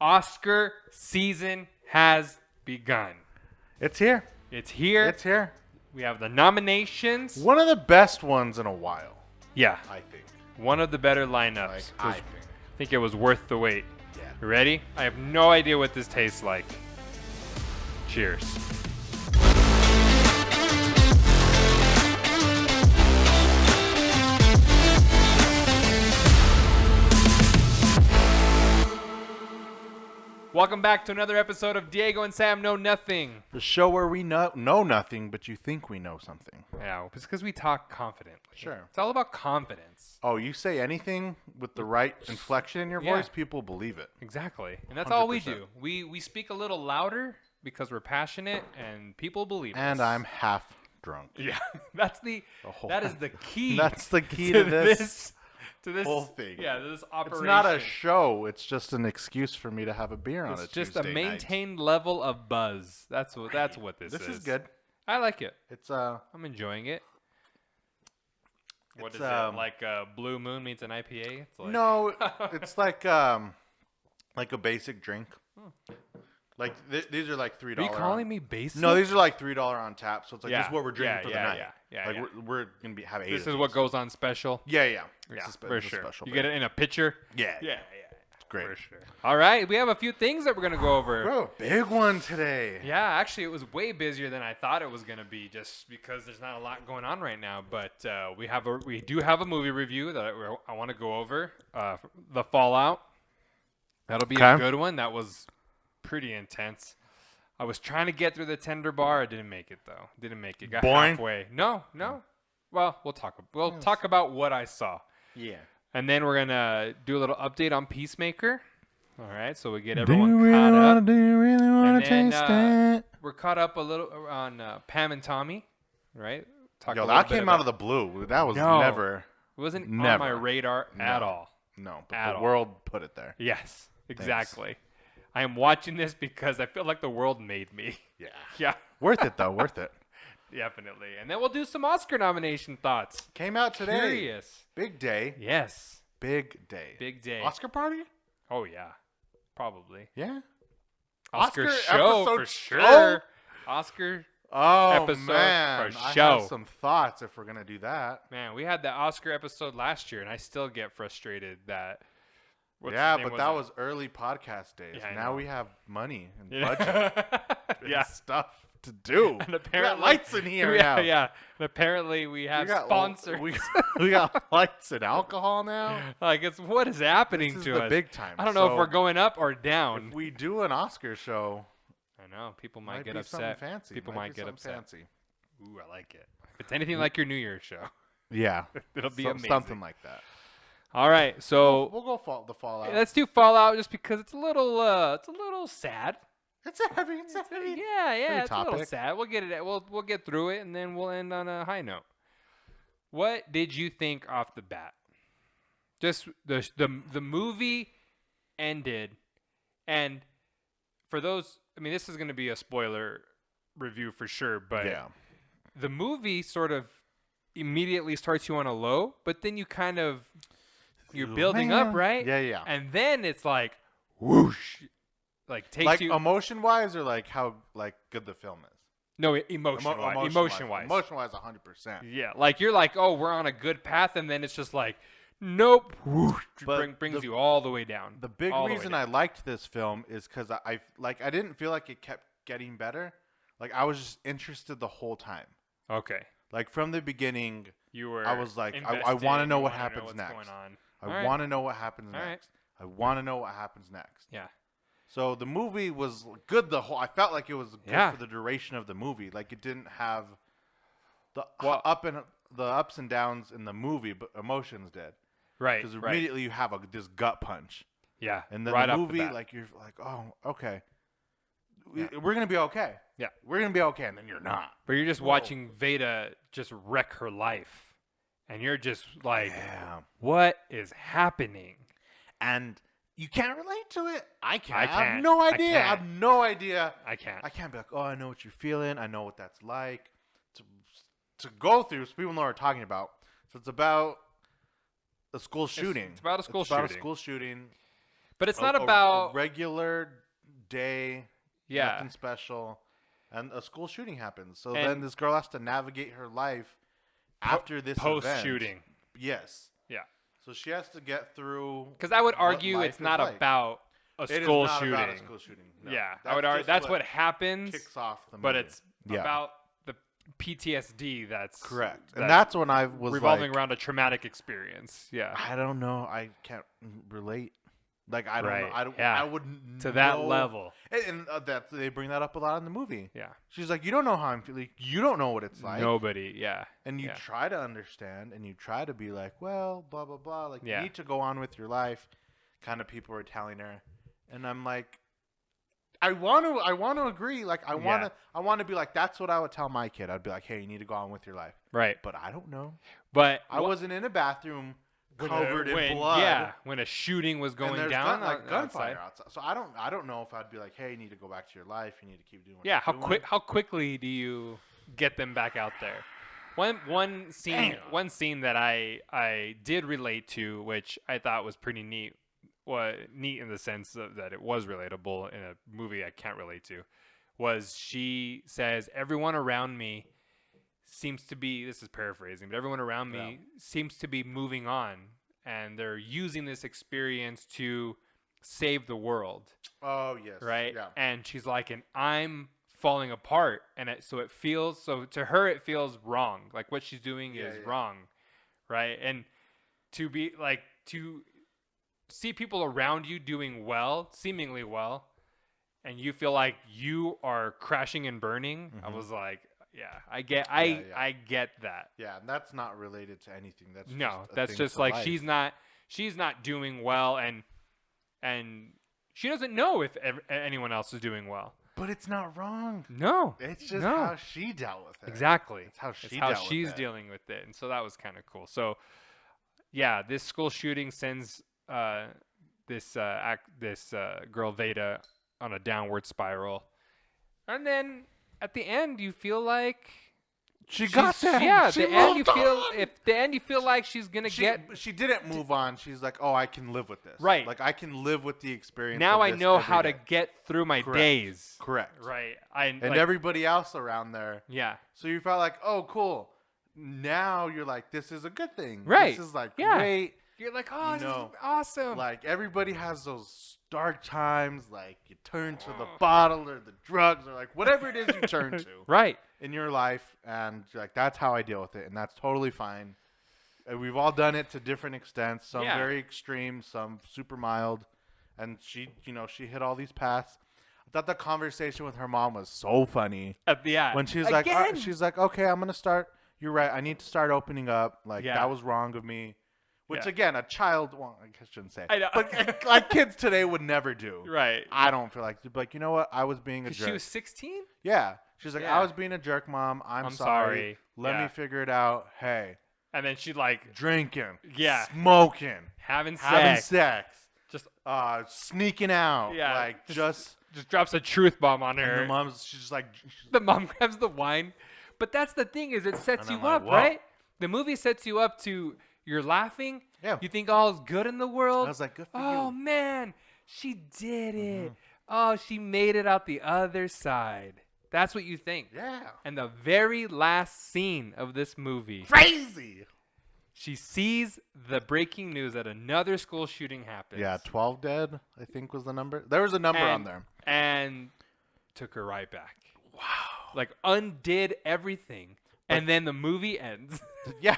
Oscar season has begun. It's here. It's here. It's here. We have the nominations. One of the best ones in a while, Yeah. I think. One of the better lineups. Like, I think. I think it was worth the wait. Yeah. You ready? I have no idea what this tastes like. Cheers. Welcome back to another episode of Diego and Sam Know Nothing. The show where we know nothing, but you think we know something. Yeah, it's because we talk confidently. Sure. It's all about confidence. Oh, you say anything with the right inflection in your voice, Yeah. people believe it. Exactly. And that's all we 100%. do. We speak a little louder because we're passionate and people believe us. And I'm half drunk. Yeah. That is the key. That's the key to this whole thing. Yeah, to this operation. It's not a show. It's just an excuse for me to have a beer on It's a just Tuesday a maintained level of buzz. That's what this is. This is good. I like it. It's I'm enjoying it. What is it? Like a Blue Moon meets an IPA? It's like... No, it's like a basic drink. Like these are like $3. Are you calling me basic? No, these are like $3 on tap. So it's like this is what we're drinking for the night. Yeah, like we're gonna have 8. This is what goes on special. Yeah. For sure. Special You get it in a pitcher. Yeah. It's great. For sure. All right, we have a few things that we're gonna go over. Bro, big one today. Yeah, actually, it was way busier than I thought it was gonna be, just because there's not a lot going on right now. But we do have a movie review that I want to go over. The Fallout. That'll be a good one. That was pretty intense. I was trying to get through the tender bar. I didn't make it though. Got boring? halfway. No. Well, we'll talk about what I saw. Yeah. And then we're gonna do a little update on Peacemaker. All right, so we get everyone caught up. Do you really want to taste it? We're caught up a little on Pam and Tommy, right? That came out of the blue. That was never. It wasn't on my radar at all. No, but the world put it there. Yes, exactly. Thanks. I am watching this because I feel like the world made me. Yeah. Worth it though. Worth it. Definitely. And then we'll do some Oscar nomination thoughts. Came out today. Curious. Big day. Yes. Big day. Big day. Oscar party? Oh yeah. Probably. Yeah. Oscar show for sure. Oh. Oscar episode for I show. have some thoughts if we're gonna do that. Man, we had the Oscar episode last year, and I still get frustrated that. But that was early podcast days. Yeah, now we have money and Yeah. budget and stuff to do. And apparently, we got lights in here now. Yeah. And apparently we have sponsors. We got lights and alcohol now. Like, what is happening This is to the us? big time. I don't know if we're going up or down. If we do an Oscar show, I know people might get be upset. Fancy. People might get upset. Fancy. Ooh, I like it. If it's anything like your New Year's show, yeah, it'll be amazing. Something like that. All right, so we'll go the Fallout. Let's do Fallout just because it's a little sad. It's a heavy. Yeah, it's topic. a little sad. We'll get it. We'll get through it, and then we'll end on a high note. What did you think off the bat? Just the movie ended, and for those, I mean, this is going to be a spoiler review for sure, but the movie sort of immediately starts you on a low, but then you kind of you're building up, right? Yeah. And then it's like whoosh, like takes you emotion wise, or like how good the film is. No, emotion wise. 100%. Yeah, like you're like, oh, we're on a good path, and then it's just like, nope, whoosh, brings you all the way down. The big reason I liked this film is because I didn't feel like it kept getting better. Like I was just interested the whole time. Okay. Like from the beginning, I was like, I want to know what happens next. Going on. I want to know what happens next. I want to know what happens next. Yeah. So the movie was good. I felt like it was good for the duration of the movie. Like it didn't have the ups and downs in the movie, but emotions did. Right. Because immediately you have this gut punch. Yeah. And then the movie, like you're like, oh, okay, we're gonna be okay. Yeah. We're gonna be okay, and then you're not. But you're just watching Veda just wreck her life, and you're just like, what is happening? And you can't relate to it. I can't. I have no idea. I have no idea. I can't. I can't be like, oh, I know what you're feeling. I know what that's like to go through. So people know what we're talking about. So it's about a school shooting. It's about a school shooting. But But it's not about a regular day, yeah. nothing special, and a school shooting happens. So then this girl has to navigate her life after this post-shooting. Yes. Yeah. So she has to get through. Because I would argue it's not about a school shooting. About a school shooting. No. Yeah, I would argue that's what happens. Kicks off the movie. But it's about the PTSD that's correct, and that's when I was revolving around a traumatic experience. Yeah. I don't know. I can't relate. Like I don't know. I wouldn't to that level. And that they bring that up a lot in the movie. Yeah. She's like, you don't know how I'm feeling. You don't know what it's like. Nobody. Yeah. And you try to understand, and you try to be like, well, blah blah blah. Like you need to go on with your life. Kind of people were telling her, and I'm like, I want to agree. Like I want to be like, that's what I would tell my kid. I'd be like, hey, you need to go on with your life. Right. But I don't know. But I wasn't in a bathroom. Covered in blood. Yeah, when a shooting was going down, gunfire outside. So I don't know if I'd be like, hey, you need to go back to your life. You need to keep doing what you're doing. How quickly do you get them back out there? One scene that I did relate to, which I thought was pretty neat. Well, neat in the sense that it was relatable in a movie I can't relate to, was she says, everyone around me seems to be, this is paraphrasing, but everyone around me seems to be moving on, and they're using this experience to save the world. Oh, yes. Right? Yeah. And she's like, and I'm falling apart. And so to her, it feels wrong. Like what she's doing is wrong. Right? And to see people around you doing well, seemingly well, and you feel like you are crashing and burning. I was like, yeah, I get that. Yeah, and that's not related to anything. That's just like life. she's not doing well, and she doesn't know if anyone else is doing well. But it's not wrong. No, it's just how she dealt with it. Exactly, it's how she's dealing with it, and so that was kind of cool. So, yeah, this school shooting sends this girl Veda on a downward spiral, and then at the end, you feel like she got that. Yeah, the end you feel like she's gonna get. She didn't move on. She's like, oh, I can live with this. Right. Like I can live with the experience. Now I know how day. to get through my days. Correct. Right. And everybody else around there. Yeah. So you felt like, oh, cool. Now you're like, this is a good thing. Right. This is like great. You're like, oh, this is awesome. Like everybody has those dark times. Like you turn to the bottle or the drugs or like whatever it is you turn to. Right. In your life, and you're like, that's how I deal with it, and that's totally fine. And we've all done it to different extents. Some very extreme, some super mild. And she hit all these paths. I thought the conversation with her mom was so funny. At the end. When she's like, okay, I'm gonna start. You're right. I need to start opening up. Like that was wrong of me. Which again, a child, well, I shouldn't say. I know. But like kids today would never do. Right. I don't feel like, you know what? I was being a jerk. She was 16? Yeah. She's like, I was being a jerk, Mom. I'm sorry. Let me figure it out. Hey. And then she like drinking. Yeah. Smoking. Having sex. Just sneaking out. Yeah. Like just drops a truth bomb on her. And she's just like. The mom grabs the wine. But that's the thing is it sets you up, right? The movie sets you up to, you're laughing. Yeah. You think all is good in the world. I was like, good for you. Oh, man. She did it. Oh, she made it out the other side. That's what you think. Yeah. And the very last scene of this movie. Crazy. She sees the breaking news that another school shooting happens. Yeah, 12 dead, I think was the number. There was a number on there. And took her right back. Wow. Like undid everything. And then the movie ends. Yeah.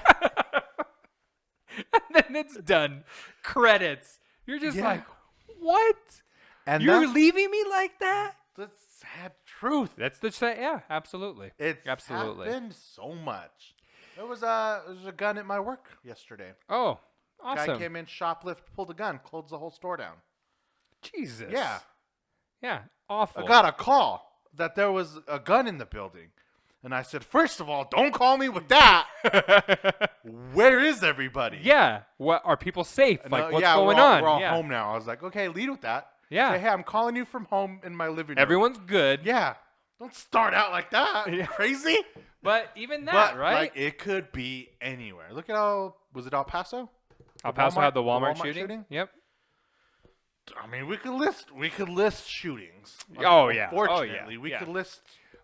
And then it's done. Credits. You're just like, what? And you're leaving me like that? The sad truth. That's absolutely. It's happened so much. There was a gun at my work yesterday. Oh, awesome. Guy came in, shoplift, pulled a gun, closed the whole store down. Jesus. Yeah. Yeah, awful. I got a call that there was a gun in the building. And I said, first of all, don't call me with that. Where is everybody? Yeah. What are people safe? Like, what's going on? We're all yeah. home now. I was like, okay, lead with that. Yeah. Say, hey, I'm calling you from home in my living room. Everyone's good. Yeah. Don't start out like that. Yeah. Crazy. But even that, right? Like, it could be anywhere. Look at was it El Paso? El Paso had the Walmart shooting? Yep. I mean, we could list shootings. Oh yeah. Fortunately, we yeah. could list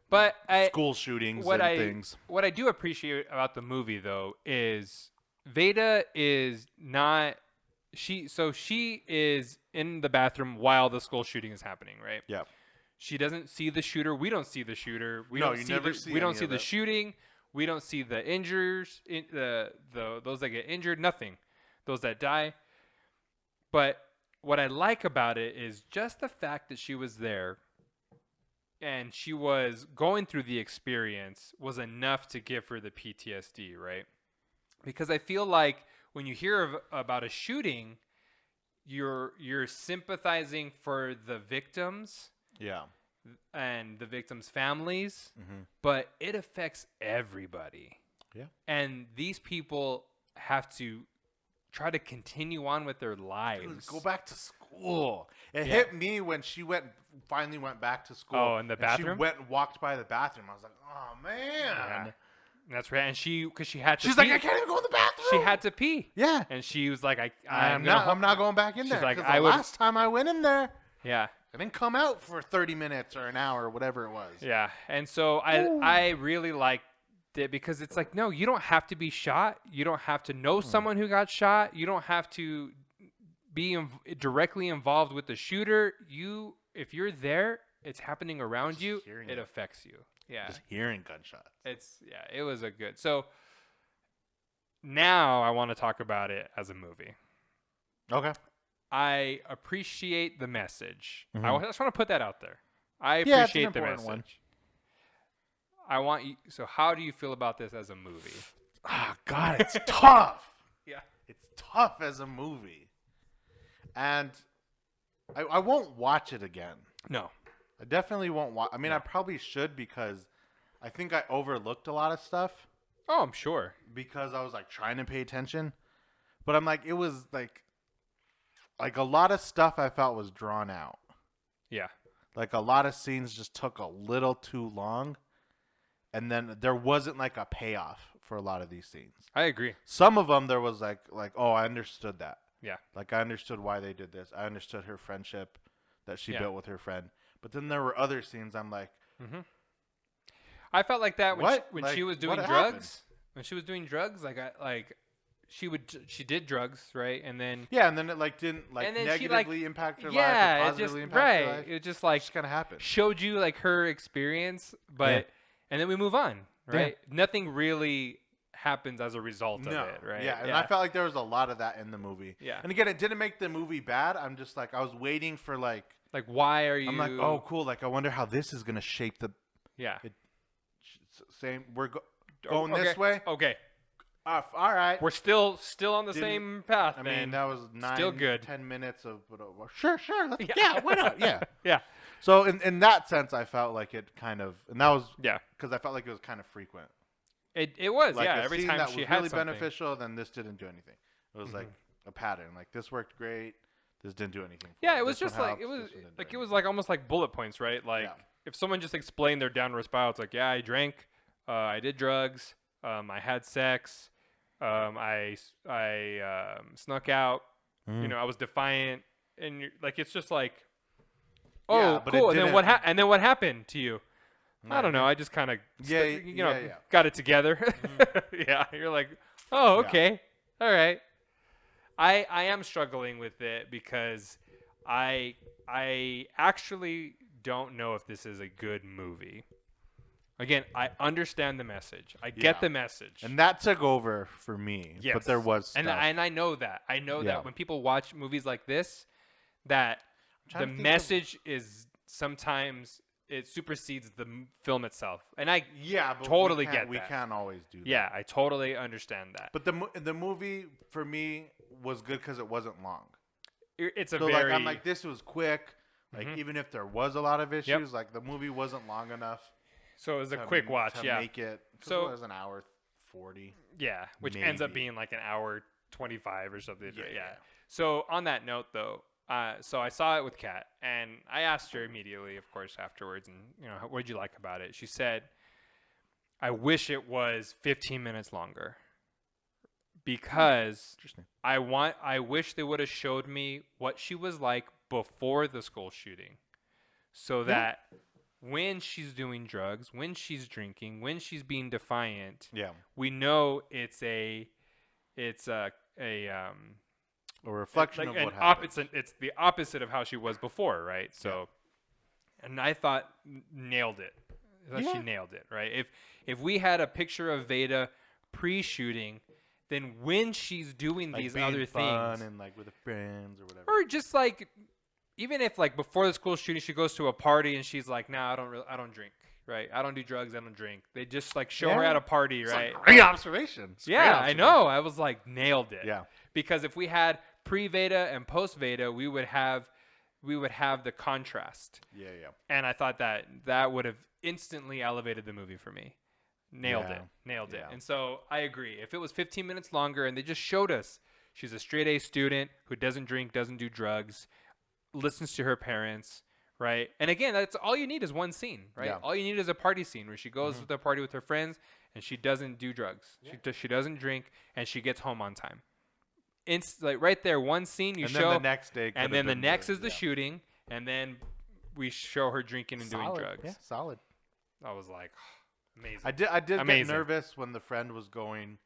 But school shootings what and I things. what I do appreciate about the movie though is Veda is not she is in the bathroom while the school shooting is happening, right? Yeah. She doesn't see the shooter. We don't see the shooter. We No, don't you see never the, see we don't any see of the it. shooting. We don't see the injures, those that get injured, nothing. Those that die. But what I like about it is just the fact that she was there and she was going through the experience was enough to give her the PTSD, right? Because I feel like when you hear about a shooting, you're sympathizing for the victims Yeah. and the victims' families, Mm-hmm. but it affects everybody. Yeah. And these people have to try to continue on with their lives. Dude, go back to school. It Yeah. hit me when she finally went back to school. Oh, in the and bathroom? She went and walked by the bathroom. I was like, oh man. And that's right. And because she had to She's pee. like, I can't even go in the bathroom. She had to pee. Yeah. And she was like, I'm not going back in She's there. like, Because I the would- last time I went in there, Yeah. I didn't come out for 30 minutes or an hour or whatever it was. Yeah. And so I really liked it because it's like, no, you don't have to be shot. You don't have to know someone who got shot. You don't have to be directly involved with the shooter. If you're there, it's happening around you. It affects you. Yeah. Just hearing gunshots. It was a good. So now I want to talk about it as a movie. Okay. I appreciate the message. Mhm. I just want to put that out there. I Yeah, it's an appreciate the important message. one. I want you. So, how do you feel about this as a movie? Ah, God, it's tough. Yeah. It's tough as a movie. And I won't watch it again. No. I definitely won't watch. I mean, No. I probably should because I think I overlooked a lot of stuff Oh, I'm sure. because I was like trying to pay attention. But I'm like, it was like a lot of stuff I felt was drawn out. Yeah. Like a lot of scenes just took a little too long. And then there wasn't like a payoff for a lot of these scenes. I agree. Some of them there was like, oh, I understood that. Yeah. Like I understood why they did this. I understood her friendship that she Yeah. built with her friend. But then there were other scenes I'm like, Mm-hmm. I felt like that when What? when Like, she was doing what drugs. happened? When she was doing drugs, she did drugs, right? And then yeah, and then it like didn't like And then she, negatively impact her life yeah, or it positively just impact her right. life. It just like It's kind of happened. showed you like her experience, but and then we move on, right? Nothing really happens as a result of it, right? Yeah, and I felt like there was a lot of that in the movie. Yeah. And again, it didn't make the movie bad. I'm just like I was waiting for like why are you? I'm like, oh, cool. Like I wonder how this is gonna shape the yeah. same. We're going this way. Okay, All right. we're still on the Didn't- same path. I then. mean, that was Still good. 10 minutes of sure. Let's, Yeah. yeah, why not? Yeah. yeah, So in that sense, I felt like it kind of, and that was yeah. because I felt like it was kind of frequent. It was Like yeah. a Every scene time that she was had really something. beneficial, then this didn't do anything. It was like a pattern. Like this worked great. This didn't do anything. For Yeah, her. it was This one just like helped, it was this one didn't do like it was anything. like almost like bullet points, right? Like Yeah. if someone just explained their downward spiral, it's like, yeah, I drank, I did drugs, I had sex, I snuck out, you know, I was defiant, and like it's just like, oh, Yeah, but it cool. And then didn't- and then what happened to you? I don't know. I just kind of Yeah. got it together. Yeah, you're like, oh, Yeah. okay, all right. I am struggling with it because I actually don't know if this is a good movie. Again, I understand the message. I get Yeah. the message. And that took over for me. Yes. But there was stuff. and I know that. I know Yeah. that when people watch movies like this, that trying the to think of- message is sometimes it supersedes the film itself. And I yeah, but totally we get We that. can't always do that. yeah, I totally understand that. But the movie for me was good because it wasn't long. It's a So very like I'm like this was quick. Like Mhm. even if there was a lot of issues, like the movie wasn't long enough. so it was a to- quick watch, to yeah. make it. So- it was an hour 40. Yeah, which ends up Maybe. being like an hour 25 or something. Yeah. Yeah. So on that note, though, so I saw it with Kat, and I asked her immediately, of course, afterwards, and what did you like about it? She said, "I wish it was 15 minutes longer, because Interesting. I wish they would have showed me what she was like before the school shooting, so that when she's doing drugs, when she's drinking, when she's being defiant, we know it's a reflection like of what happened. It's the opposite of how she was before, right? So, and I thought nailed it. I thought she nailed it, right? If we had a picture of Veda pre-shooting, then when she's doing like these being other fun things, and like with her friends or whatever, or just like, even if like before the school shooting, she goes to a party and she's like, "Nah, I don't drink, right? I don't do drugs, I don't drink." They just like show her at a party, right? It's a great observation. I know. I was like, nailed it. Yeah. Because if we had pre-Veda and post-Veda, we would have the contrast. Yeah. And I thought that would have instantly elevated the movie for me. Nailed it. And so I agree. If it was 15 minutes longer and they just showed us she's a straight A student who doesn't drink, doesn't do drugs, listens to her parents, right? And again, that's all you need is one scene, right? Yeah. All you need is a party scene where she goes to the party with her friends and she doesn't do drugs. Yeah. She doesn't drink and she gets home on time. Like right there, one scene you and show. Then the next day. And then the next is the shooting, and then we show her drinking and doing drugs. Yeah, solid. I was like, amazing. I did amazing. Get nervous when the friend was going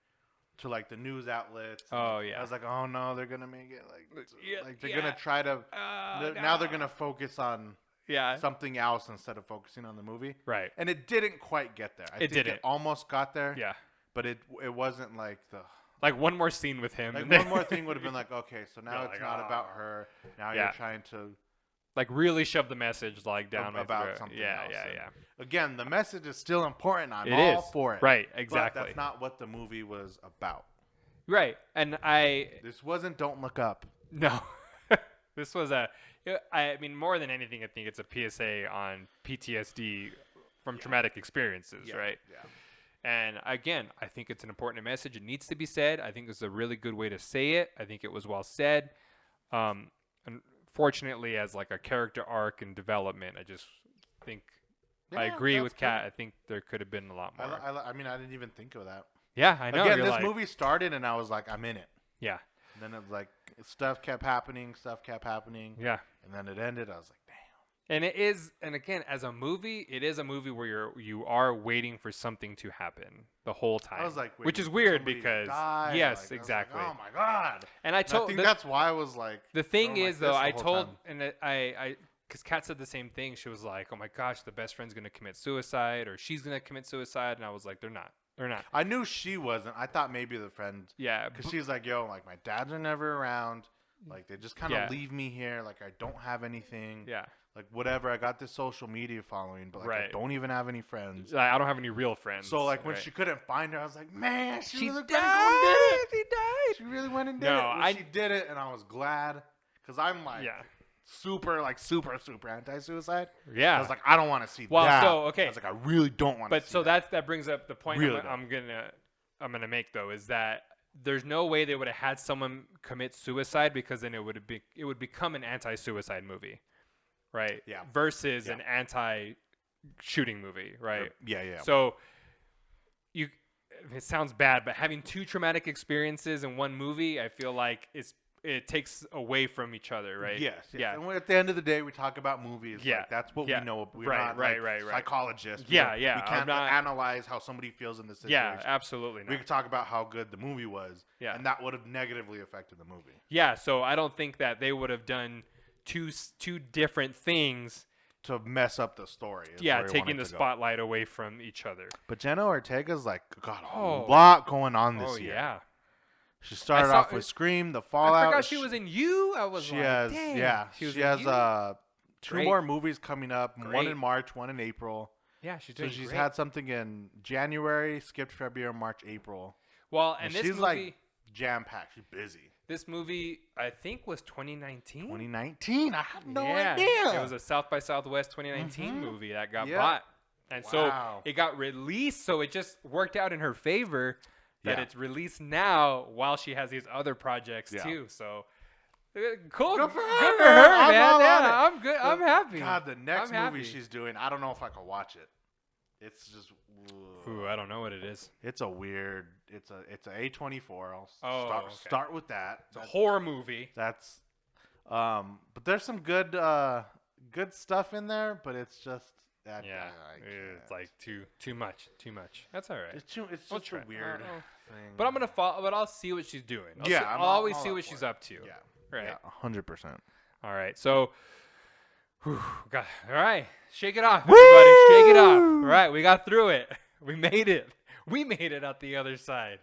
to like the news outlets. Oh yeah. I was like, oh no, they're gonna make it like they're gonna try to. Now they're gonna focus on something else instead of focusing on the movie. Right. And it didn't quite get there. I think it almost got there. Yeah. But it wasn't like the. Like one more scene with him. Like one more thing would have been like, okay, so now it's not about her. Now you're trying to like really shove the message like down about something else. Yeah. Again, the message is still important. I'm all for it. Right, exactly. But that's not what the movie was about. Right. And this wasn't Don't Look Up. No. This was I mean, more than anything, I think it's a PSA on PTSD from traumatic experiences, right? Yeah. And again, I think it's an important message. It needs to be said. I think it's a really good way to say it. I think it was well said. Unfortunately, as like a character arc and development, I just think I agree with Kat. I think there could have been a lot more. I mean, I didn't even think of that. Yeah, I know. Again, this movie started and I was like, I'm in it. Yeah. And then it was like stuff kept happening. Yeah. And then it ended. I was like, damn. And it is, and again, as a movie, it is a movie where you are waiting for something to happen the whole time. I was like, which is weird because yes, exactly. Like, oh my god! And I think that's why I was like. The thing is, though, I told and I because Kat said the same thing. She was like, "Oh my gosh, the best friend's gonna commit suicide, or she's gonna commit suicide," and I was like, "They're not. They're not." I knew she wasn't. I thought maybe the friend. Yeah, because she's like, "Yo, like my dads are never around. Like they just kind of leave me here. Like I don't have anything. Yeah." Like whatever, I got this social media following, but like I don't even have any friends. I don't have any real friends. So like when she couldn't find her, I was like, man, she really died. She died. She really went and did it. She did it, and I was glad because I'm like super anti-suicide. Yeah. I was like, I don't want to see that. Well, so okay. I was like, I really don't want to. But so that brings up the point I'm gonna make though is that there's no way they would have had someone commit suicide because then it would become an anti-suicide movie. Right. Yeah. Versus an anti-shooting movie. Right. Yeah. So it sounds bad, but having two traumatic experiences in one movie, I feel like it takes away from each other. Right. Yes. Yeah. And at the end of the day, we talk about movies. Yeah. Like, that's what we know. We're not psychologists. Yeah. We can't analyze how somebody feels in this situation. Yeah. Absolutely not. We could talk about how good the movie was. Yeah. And that would have negatively affected the movie. Yeah. So I don't think that they would have done two different things to mess up the story. Taking the spotlight away from each other. But Jenna Ortega's like got a lot going on this year. Yeah. She started off with Scream, The Fallout. I forgot she was in You. She has two more movies coming up. Great. One in March, one in April. Yeah, she's doing she's had something in January, skipped February, March, April. Well, and this she's movie, like jam-packed. She's busy. This movie, I think, was 2019. 2019? I have no idea. It was a South by Southwest 2019 movie that got bought. And so it got released, so it just worked out in her favor that it's released now while she has these other projects too. So cool. Good for her, man. Yeah, I'm good. I'm happy. God, the next movie she's doing, I don't know if I can watch it. It's just I don't know what it is. It's a weird. It's a A24. I'll start with that. It's a horror movie. That's But there's some good stuff in there, but it's just that. Yeah, it's like too much. That's all right. It's just a weird thing. But I'll see what she's doing. I'll always see what she's up to. Yeah, right. Yeah, 100%. All right, so. Whew, all right, shake it off, everybody. Shake it off. All right, we got through it. We made it. We made it out the other side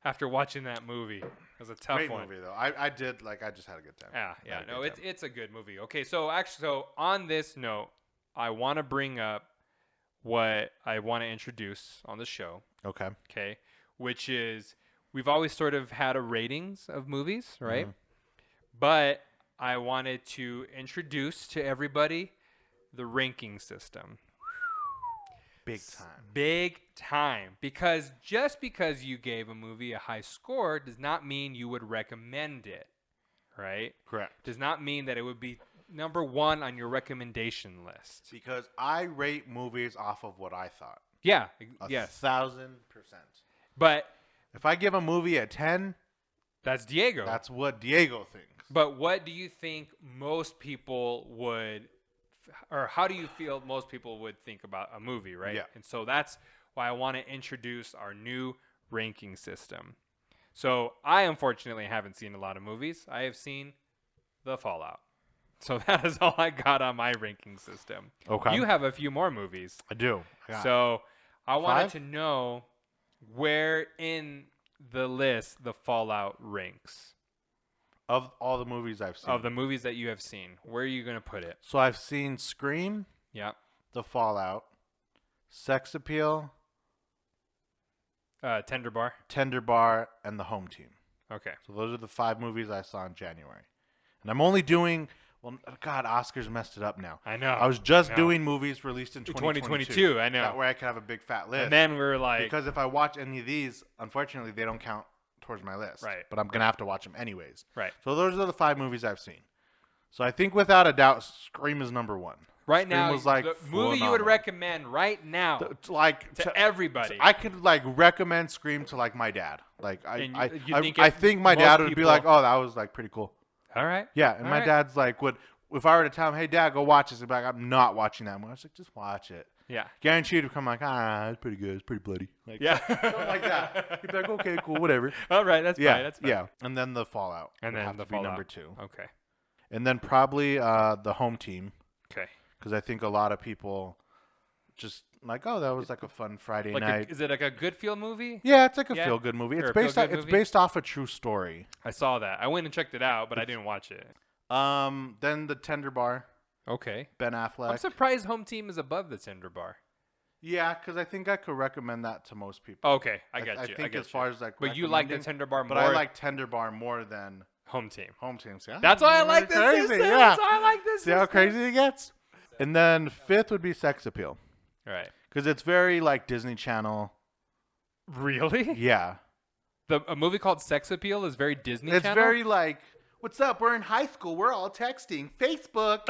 after watching that movie. It was a tough Great one. movie though. I just had a good time. Yeah. No, it's a good movie. Okay, so on this note, I want to bring up what I want to introduce on the show. Okay. Okay, which is we've always sort of had a ratings of movies, right? Mm-hmm. But I wanted to introduce to everybody the ranking system. Big time. Because just because you gave a movie a high score does not mean you would recommend it, right? Correct. Does not mean that it would be number one on your recommendation list. Because I rate movies off of what I thought. Yeah. Yes. 1,000%. But if I give a movie a 10, that's Diego. That's what Diego thinks. But what do you think most people would, or how do you feel most people would think about a movie, right? Yeah. And so that's why I want to introduce our new ranking system. So I unfortunately haven't seen a lot of movies. I have seen The Fallout. So that is all I got on my ranking system. Okay. You have a few more movies. I do. So I wanted 5? to know where in the list The Fallout ranks. Of all the movies I've seen. Of the movies that you have seen. Where are you going to put it? So I've seen Scream. Yeah. The Fallout. Sex Appeal. Tender Bar. Tender Bar. And The Home Team. Okay. So those are the 5 movies I saw in January. And I'm only doing... Well, God, Oscars messed it up now. I know. I was just doing movies released in 2022. I know. That way I could have a big fat list. And then we're like... Because if I watch any of these, unfortunately, they don't count towards my list. Right. But I'm going to have to watch them anyways. Right. So those are the 5 movies I've seen. So I think without a doubt, Scream is number 1. Right Scream now, was like the movie you would recommend right now to everybody. I could like recommend Scream to like my dad. Like I think my most dad would be people- like, "Oh, that was like pretty cool." All right. Yeah, and All my right. dad's like, "Would if I were to tell him, hey, Dad, go watch this," he'd be like, "I'm not watching that movie." I was like, "Just watch it." Yeah. Guaranteed to come like, it's pretty good. It's pretty bloody. Like, Yeah. something like that. He'd be like, okay, cool, whatever. All right. That's fine. That's fine. Yeah. And then The Fallout. And would then have The to be Fallout. number 2. Okay. And then probably The Home Team. Okay. Because I think a lot of people just like, oh, that was like a fun Friday night. Is it like a good feel movie? Yeah, it's like a feel-good movie. Or It's a based feel-good it's movie? based off a true story. I saw that. I went and checked it out, but I didn't watch it. Then The Tender Bar. Okay. Ben Affleck. I'm surprised Home Team is above the Tender Bar. Yeah, because I think I could recommend that to most people. Okay, I got you. I think as far as like, but you like the recommending- Tender Bar more. But I like Tender Bar more than Home Team. Home Team. See, That's why I like this crazy. system. Yeah. That's why I like this See how system. crazy it gets? And then 5th would be Sex Appeal. All right. Because it's very like Disney Channel. Really? Yeah. A movie called Sex Appeal is very Disney It's Channel? very like, what's up? We're in high school. We're all texting. Facebook.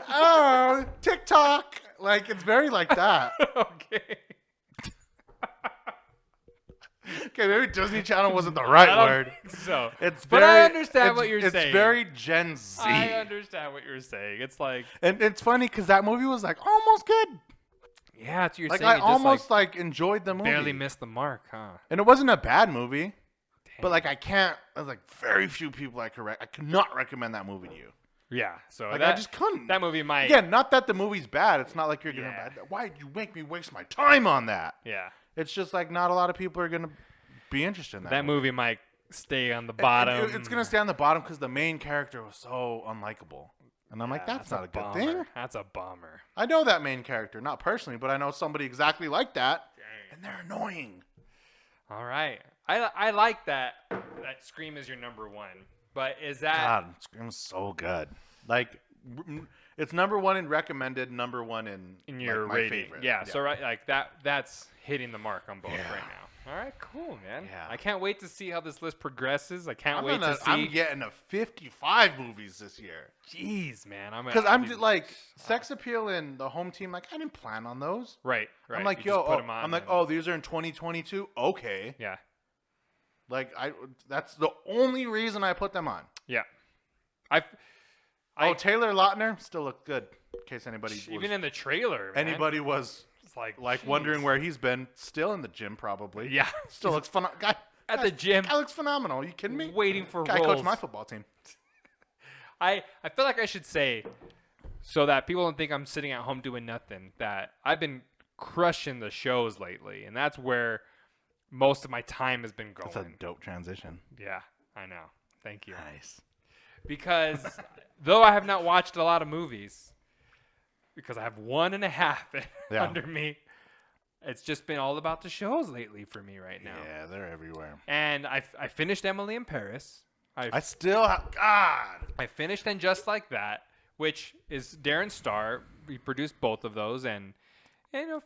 Oh, TikTok. Like, it's very like that. Okay. Okay, maybe Disney Channel wasn't the right I don't word. think so. It's But very, I understand what you're saying. It's very Gen Z. I understand what you're saying. It's like, And it's funny because that movie was like almost good. yeah, it's you're Like saying. I it just, almost like enjoyed the movie. barely missed the mark, huh? And it wasn't a bad movie. Dang. But like I can't. There's like very few people I could not recommend that movie to you. Yeah. So Like that, I just couldn't. that movie might. Again, not that the movie's bad. It's not like you're gonna. Yeah. Why did you make me waste my time on that? Yeah. It's just like not a lot of people are gonna be interested in that. That movie might stay on the bottom. It's gonna stay on the bottom because the main character was so unlikable. And I'm like, that's not a good bummer. thing. That's a bummer. I know that main character, not personally, but I know somebody exactly like that, Dang. and they're annoying. All right. I like that Scream is your number one. But is that God, Scream's so good. Like, it's number 1 in recommended, number 1 in your like, my rating? favorite. Yeah. So right, like that's hitting the mark on both Yeah. right now. All right, cool, man. Yeah. I can't wait to see how this list progresses. I can't wait to see. I'm getting to 55 movies this year. Jeez, man. Because I'm just like, Sex Appeal and The Home Team, like, I didn't plan on those. right. I'm like, You just put 'em on I'm like, and- these are in 2022? Okay. Yeah. Like, that's the only reason I put them on. Yeah. Taylor Lautner still looked good. In case anybody even in the trailer, man. anybody was It's like wondering where he's been. Still in the gym, probably. Yeah, Still looks fun. Guy at the gym. Guy looks phenomenal. Are you kidding me? Waiting for guy roles. coached my football team. I feel like I should say, so that people don't think I'm sitting at home doing nothing, that I've been crushing the shows lately, and that's where most of my time has been going. That's a dope transition. Yeah, I know. Thank you. Nice. Because though I have not watched a lot of movies, because I have 1.5 under me, it's just been all about the shows lately for me right now. Yeah, they're everywhere. And I finished Emily in Paris. I still have, God. I finished And Just Like That, which is Darren Star. We produced both of those, and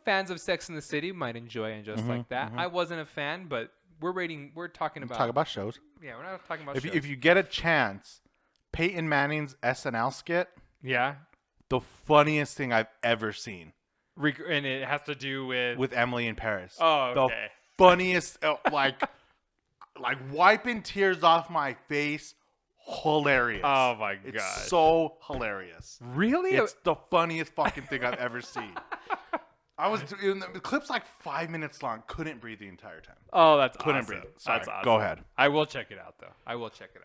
fans of Sex and the City might enjoy And Just Like That. I wasn't a fan, but we're talking about. Talk about shows. Yeah, we're not talking about shows. If you get a chance, Peyton Manning's SNL skit. Yeah. The funniest thing I've ever seen. And it has to do with Emily in Paris. Oh, okay. The funniest, like wiping tears off my face. Hilarious. Oh my god. It's so hilarious. Really? It's the funniest fucking thing I've ever seen. The clip's like 5 minutes long. Couldn't breathe the entire time. Oh, that's Couldn't awesome. breathe. Sorry. That's awesome. Go ahead. I will check it out though. I will check it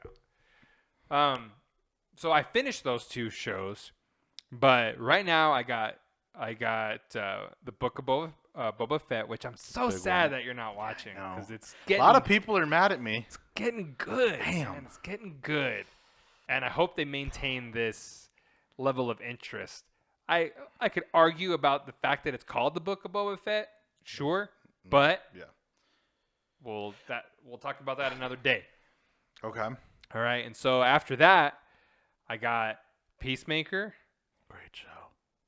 out. So I finished those 2 shows, but right now I got the Book of Boba Fett, which I'm so sad that you're not watching because it's getting a lot of people are mad at me. It's getting good. Damn. Man, it's getting good, and I hope they maintain this level of interest. I could argue about the fact that it's called the Book of Boba Fett, sure, but we'll talk about that another day. Okay. All right, and so after that, I got Peacemaker. Great show.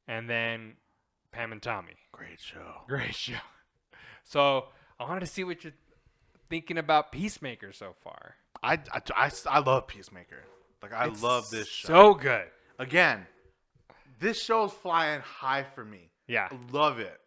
And then Pam and Tommy. Great show. Great show. So I wanted to see what you're thinking about Peacemaker so far. I love Peacemaker. I love this show. So good. Again, this show's flying high for me. Yeah. I love it.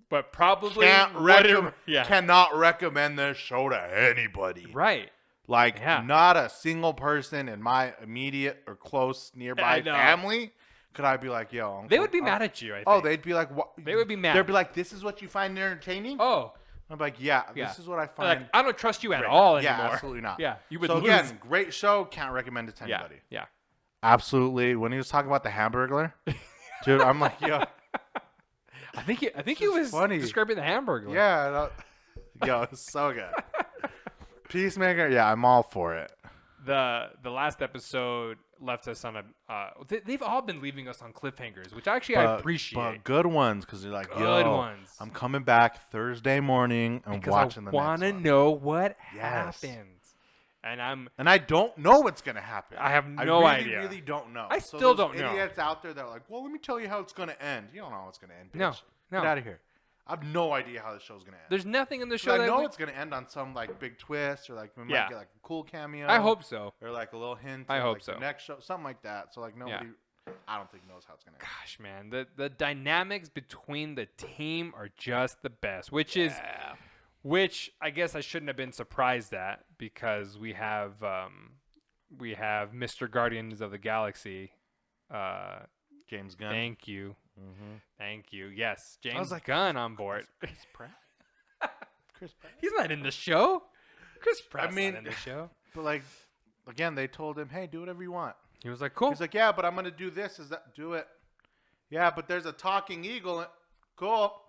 But probably cannot recommend this show to anybody. Right. Not a single person in my immediate or close nearby family could I be like, yo. They would be mad at you, I think. Oh, they'd be like, what? They would be mad. They'd be like, this is what you find entertaining? Oh. I'm like, yeah, this is what I find. Like, I don't trust you at all anymore. Yeah, absolutely not. Yeah, you would lose. Again, great show. Can't recommend it to anybody. Yeah. Absolutely. When he was talking about the Hamburglar, dude, I'm like, yo. I think he was funny. Describing the Hamburglar. Yeah. Yo, it's so good. Peacemaker, yeah, I'm all for it. The last episode left us on a. They've all been leaving us on cliffhangers, which actually I appreciate. But good ones, because you're like, good ones. I'm coming back Thursday morning and watching the next one. I want to know what happens. And I don't know what's gonna happen. I have no idea. I really don't know. I still don't know. Idiots out there that are like, well, let me tell you how it's gonna end. You don't know how it's gonna end, bitch. No. Get out of here. I have no idea how the show's gonna end. There's nothing in the show. I know it's gonna end on some big twist, or we might get a cool cameo. I hope so. Or a little hint. I hope so. The next show, something like that. So nobody, I don't think knows how it's gonna end. Gosh, man, the dynamics between the team are just the best. Which I guess I shouldn't have been surprised at, because we have Mr. Guardians of the Galaxy. James Gunn. Thank you. Mm-hmm. Thank you. Yes, James Gunn on board. Chris Pratt. He's not in the show. Chris Pratt's not in the show. But again, they told him, "Hey, do whatever you want." He was like, "Cool." He's like, "Yeah, but I'm gonna do this. Do it?" Yeah, but there's a talking eagle. Cool.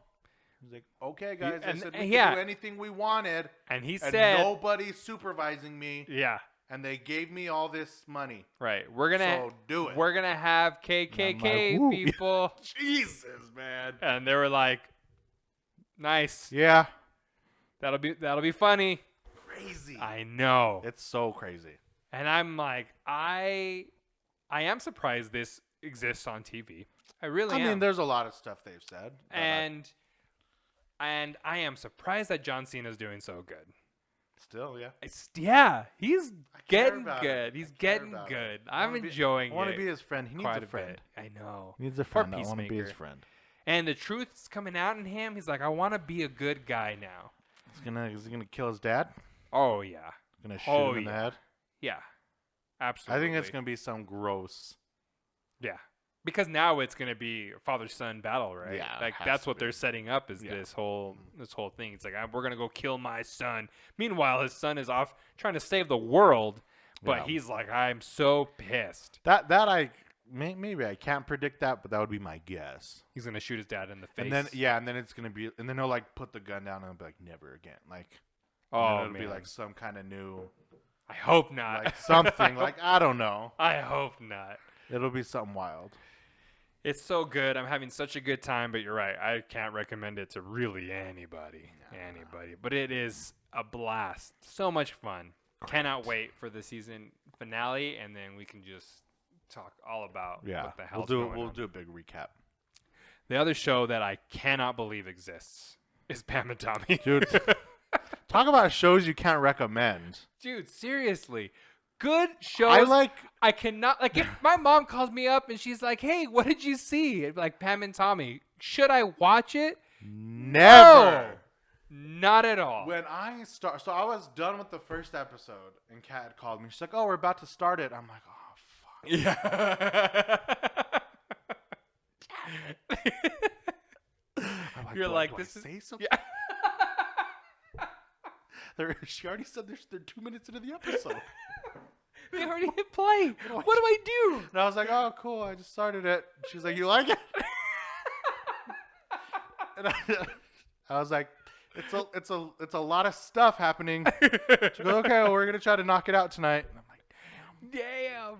He's like, "Okay, guys. I said we could do anything we wanted." And he said, "Nobody's supervising me." Yeah. And they gave me all this money. Right. We're gonna do it. We're gonna have KKK people. Jesus, man. And they were like, "Nice. Yeah. That'll be funny." Crazy. I know. It's so crazy. And I'm like, I am surprised this exists on TV. I really am. I mean, there's a lot of stuff they've said. And I am surprised that John Cena's doing so good. Still, yeah. He's getting good. He's getting good. I'm enjoying it. I want to be his friend. He needs a friend. I know. He needs a friend. I want to be his friend. And the truth's coming out in him. He's like, I want to be a good guy now. Is he gonna kill his dad? Oh yeah. Gonna shoot him in the head? Yeah. Absolutely. I think it's gonna be some gross Yeah. Because now it's going to be a father-son battle, right? Yeah, Like that's what they're setting up is this whole thing. It's like we're going to go kill my son. Meanwhile, his son is off trying to save the world, but he's like, I'm so pissed. That I maybe I can't predict that, but that would be my guess. He's going to shoot his dad in the face. And then and then it's going to be and then he'll like put the gun down and be like never again. Like it'll be like some kind of new I hope not. Like something like I don't know. I hope not. It'll be something wild. It's so good. I'm having such a good time, but you're right. I can't recommend it to really anybody. Anybody. But it is a blast. So much fun. Great. Cannot wait for the season finale, and then we can just talk all about what the hell's going on. We'll do a big recap. The other show that I cannot believe exists is Pam and Tommy. Dude, talk about shows you can't recommend. Dude, seriously. Good shows. I cannot if my mom calls me up and she's like, "Hey, what did you see?" I'd be like, Pam and Tommy. Should I watch it? Never. No, not at all. When I I was done with the first episode, and Kat had called me. She's like, "Oh, we're about to start it." I'm like, "Oh, fuck." Yeah. I'm like, You're like, "This is." Say something? Yeah. She already said they're 2 minutes into the episode. They already hit play. What do I do? And I was like, "Oh, cool. I just started it." She's like, "You like it?" And I was like, "It's a lot of stuff happening." She goes, "Okay, well, we're gonna try to knock it out tonight." And I'm like, "Damn,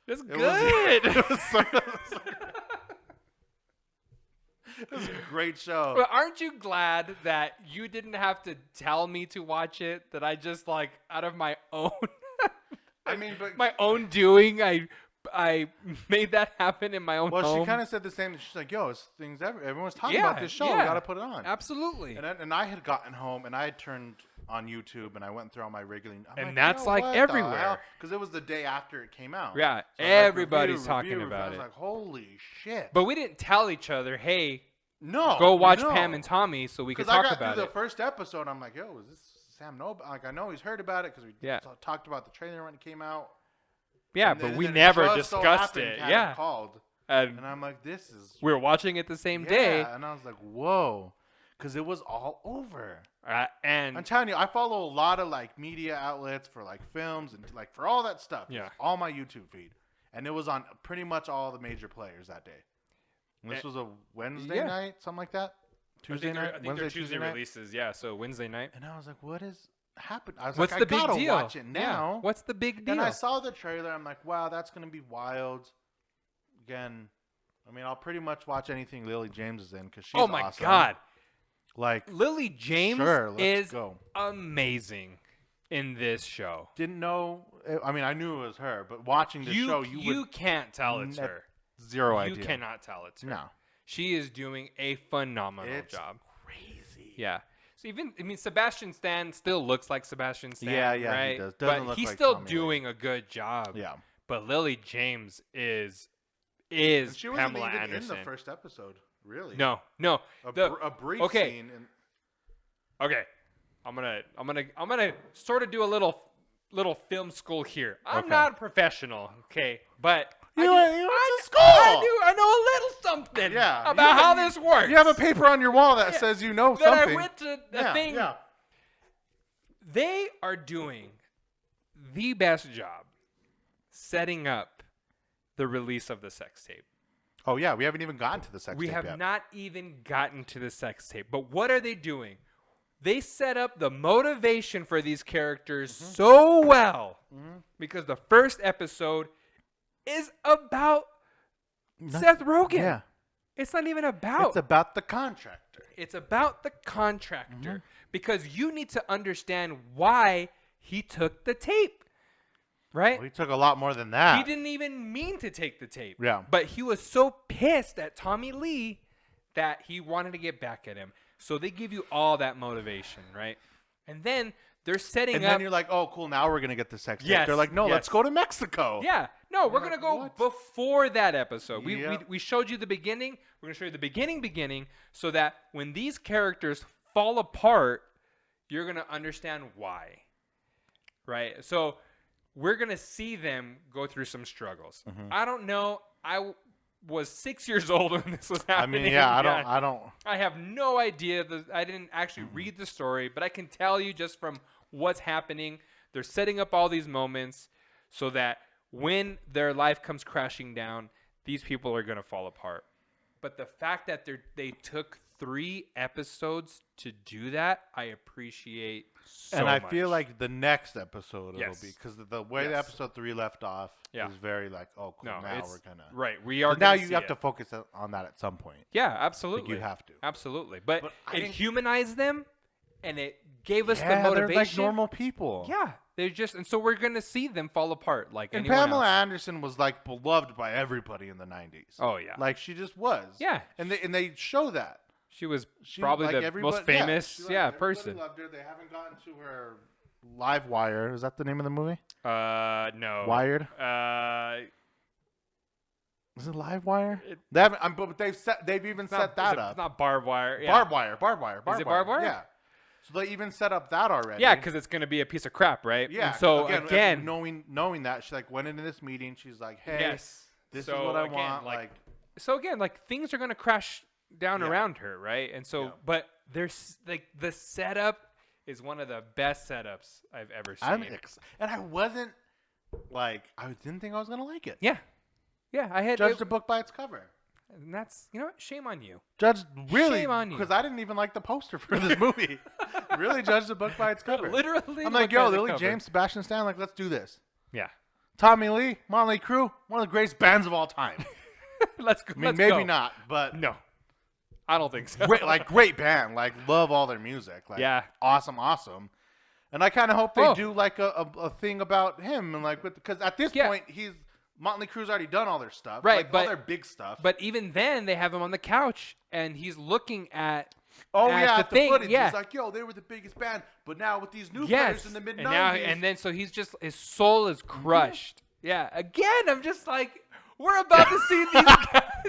that's good." It was a great show. But aren't you glad that you didn't have to tell me to watch it? That I just out of my own, but my own doing, I made that happen in my own home. Well, she kind of said the same. She's like, "Yo, everyone's talking about this show. We got to put it on." Absolutely. And I had gotten home and I had turned on YouTube and I went through all my regular. And that's everywhere because it was the day after it came out. Yeah, so everybody's talking about it. I was like, "Holy shit!" But we didn't tell each other, "Hey, no, go watch Pam and Tommy so we could talk about it." Because I got through the first episode, I'm like, "Yo, is this Sam know?" Like, I know he's heard about it because we talked about the trailer when it came out. Yeah, but we never discussed it. Yeah, called, and I'm like, "This is." We were watching it the same day, and I was like, "Whoa." Because it was all over. And I'm telling you, I follow a lot of media outlets for films and for all that stuff. Yeah. All my YouTube feed. And it was on pretty much all the major players that day. And this was a Wednesday night, something like that? Tuesday night? I think they're Tuesday releases, yeah. So Wednesday night. And I was like, what is happening? I was What's like, the big deal? Watch it now. Yeah. What's the big deal? Then I saw the trailer. I'm like, wow, that's going to be wild. Again, I'll pretty much watch anything Lily James is in because she's awesome. Oh, my God. Lily James is amazing in this show. Didn't know. I knew it was her, but watching the show, you can't tell it's her. Zero idea. You cannot tell it's her. No. She is doing a phenomenal job. Crazy. Yeah. So Sebastian Stan still looks like Sebastian Stan. Yeah, right? He does. But he's still doing a good job. Yeah. But Lily James is she wasn't Pamela even Anderson. In the first episode. Really? No. A brief scene. Okay, I'm gonna sort of do a little film school here. I'm not a professional, okay, but you went to school. I know a little something about how this works. You have a paper on your wall that says you know something. That I went to a thing. Yeah. They are doing the best job setting up the release of the sex tape. Oh, yeah. We haven't even gotten to the sex tape We yet. have not even gotten to the sex tape. But what are they doing? They set up the motivation for these characters so well because the first episode is about Seth Rogen. Yeah. It's not even about. It's about the contractor. It's about the contractor because you need to understand why he took the tape. Right? Well, he took a lot more than that. He didn't even mean to take the tape. Yeah. But he was so pissed at Tommy Lee that he wanted to get back at him. So they give you all that motivation, right? And then they're setting up. And then you're like, oh, cool, now we're going to get the sex tape. Yes, they're like, no, let's go to Mexico. Yeah. No, we're going to go before that episode. Yeah. We showed you the beginning. We're going to show you the beginning so that when these characters fall apart, you're going to understand why. Right? So we're going to see them go through some struggles. I don't know. was 6 years old when this was happening. I mean, yeah, I don't. I have no idea. I didn't actually read the story, but I can tell you just from what's happening, they're setting up all these moments so that when their life comes crashing down, these people are going to fall apart. But the fact that they took 3 episodes to do that, I appreciate so much. And I feel like the next episode Yes. it'll be, because the way Yes. the episode 3 left off Yeah. is very like, oh, cool. No, Now it's- we're gonna right. We are But now gonna you see have it. to focus on that at some point. Yeah, Like absolutely. you have to. Absolutely. But I it didn't- humanized them, and it gave us the Yeah, motivation. they're like normal people. Yeah, they're just, and so we're gonna see them fall apart like And anyone Pamela else. Anderson was like beloved by everybody in the 90s. Oh yeah, Like she just was. yeah. And they show that. She was She, probably like, the everybody- most famous, everybody person. loved her. They haven't gotten to her Live Wire. Is that the name of the movie? No. Wired. Is it Live Wire? They haven't. But they've even set that up. It's not barbed wire. Yeah. Barbed wire. Is it barbed wire? Yeah. So they even set up that already. Yeah, because it's gonna be a piece of crap, right? Yeah. And so again, knowing that, she like went into this meeting. She's like, "Hey, yes. this So is what I again, want." like- Like, So again, like things are gonna crash down Yeah. around her, right? And so, Yeah. but there's like the setup is one of the best setups I've ever seen. and I wasn't like, I didn't think I was gonna like it. Yeah, I had Judge the book by its cover. and that's what, shame on you. Judge really, Shame on you. because I didn't even like the poster for this movie. Really judge the book by its cover. Literally, I'm like, look yo, at the Lily cover. James, Sebastian Stan, like, let's do this. Yeah, Tommy Lee, Motley Crue, one of the greatest bands of all time. let's go. I mean, let's maybe go. not, but No, I don't think so. great band. Like, love all their music. Like, Yeah. awesome. And I kind of hope they Oh. do like a thing about him and like because at this Yeah. point Motley Crue's already done all their stuff, Right, like, but- all their big stuff. But even then, they have him on the couch, and he's looking at. oh at yeah, the at the thing, footage, yeah. he's like, yo, they were the biggest band, but now with these new Yes, players in the mid and now, 90s, and then so he's just his soul is crushed. Yeah, again, I'm just like, we're about to see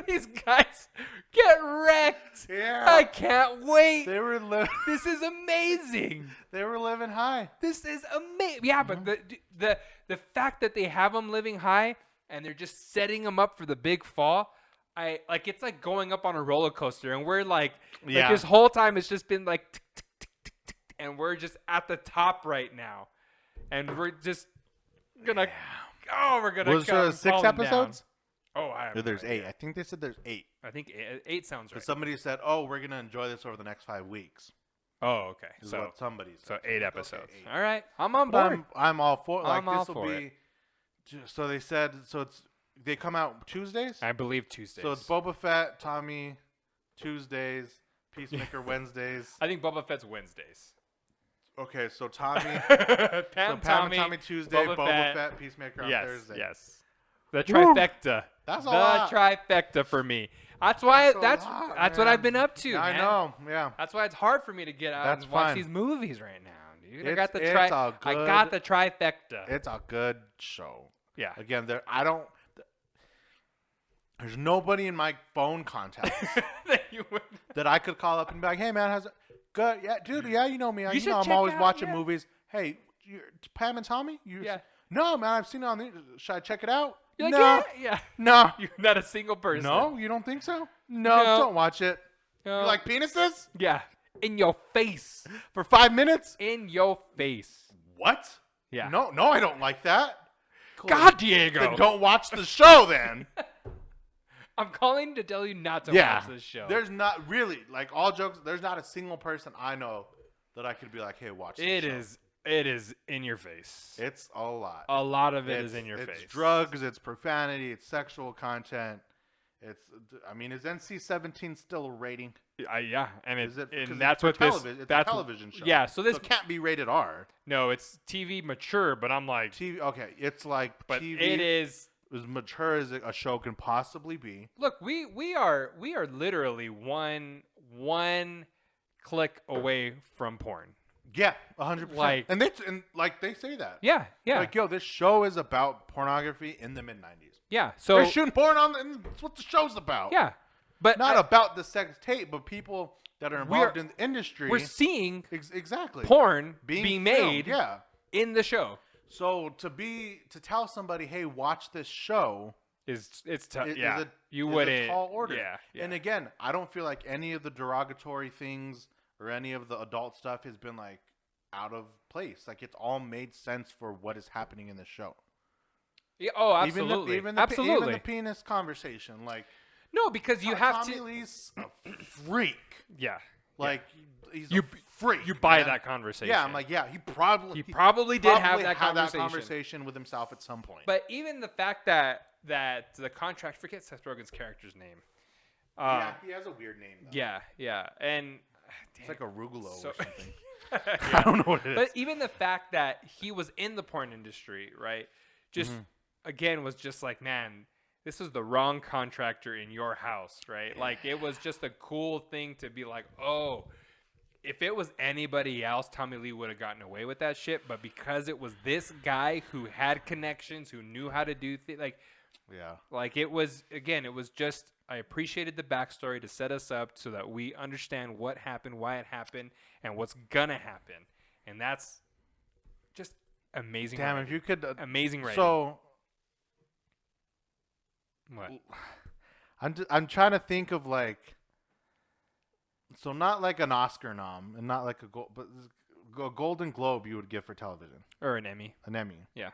these guys get wrecked. yeah, I can't wait. they were This is amazing. they were living high. This is amazing. Yeah, but the fact that they have them living high and they're just setting them up for the big fall. It's like going up on a roller coaster, and we're like Yeah. this whole time it's just been like tick, tick, tick, tick, tick, tick, and we're just at the top right now, and we're just gonna we're gonna Was there come 6 falling episodes? Down. Oh, I have There's no 8. idea. I think they said there's 8. I think 8 sounds But right. somebody said, oh, we're gonna enjoy this over the next 5 weeks. Oh, okay. Is So what somebody said. 8 Okay, episodes. 8. All right, I'm on But board. I'm all for like I'm all this will for be. So they said they come out Tuesdays. I believe Tuesdays. So it's Boba Fett, Tommy, Tuesdays, Peacemaker Wednesdays. I think Boba Fett's Wednesdays. Okay, so Tommy, Pam, Pam and Tommy Tuesday, Boba Boba Fett. Fett, Peacemaker on Yes, Thursday. yes. The trifecta. That's a the lot. trifecta for me. That's why That's a that's lot, what man. I've been up to. I man. know, yeah. That's why it's hard for me to get out That's and watch fine. these movies right now, dude. I It's- got the it's a I got good- the trifecta. It's a good show. Yeah. Again, there's nobody in my phone contacts That you would- that I could call up and be like, hey man, how's it? Good, yeah, dude, yeah, you know me. You should I'm check always out, watching yeah. movies. Hey, Pam and Tommy? Yeah. No, man, I've seen it on the. Should I check it out? You're no, like, yeah. no, You're not a single person. no. You don't think so? No, No. don't watch it. No. You like penises Yeah. In your face. for 5 minutes? In your face. What? Yeah. No, I don't like that. Cool. God, Diego. Then don't watch the show then. I'm calling to tell you not to Yeah. watch this show. There's not really, like, all jokes. There's not a single person I know that I could be like, hey, watch this show. It is in your face. It's a lot. A lot of it is in your it's face. It's drugs. It's profanity. It's sexual content. I mean, is NC-17 still a rating? Yeah, and Is it? 'Cause and that's it's what for this. television. It's That's a television show. Yeah, so this So it can't be rated R. no, it's TV mature, but I'm like, TV. Okay, it's like but TV it is. as mature as a show can possibly be. Look, we are literally one click away from porn. Yeah, 100%. Like- and they say that. Yeah, yeah, Like, yo, this show is about pornography in the mid '90s. yeah. So They're shooting porn and that's what the show's about. yeah, but Not about the sex tape, but people that are involved in the industry. we're seeing exactly porn being being filmed, made Yeah. in the show. So to tell somebody, hey, watch this show, You is wouldn't. a tall order. Yeah. And again, I don't feel like any of the derogatory things or any of the adult stuff has been like out of place. Like it's all made sense for what is happening in the show. Yeah, oh, absolutely. Even Absolutely. the penis conversation, like no, because you have Tommy to. Lee's a freak. Yeah. Like he's a freak. You buy man. that conversation. Yeah, I'm like, yeah, he probably did have that conversation with himself at some point. But even the fact that the contract, forget Seth Rogen's character's name. Yeah, he has a weird name though. Yeah, and it's like arugula or something. Yeah. I don't know what it is. But even the fact that he was in the porn industry, right? Just again was just like, man, this is the wrong contractor in your house, right? Yeah. Like it was just a cool thing to be like, oh, if it was anybody else, Tommy Lee would have gotten away with that shit. But because it was this guy who had connections, who knew how to do things, like it was just, I appreciated the backstory to set us up so that we understand what happened, why it happened, and what's gonna happen, and that's just amazing. Damn, writing. if you could, amazing writing. So, what? I'm trying to think of like, so not like an Oscar nom and not like but a Golden Globe you would give for television or an Emmy. An Emmy. Yeah.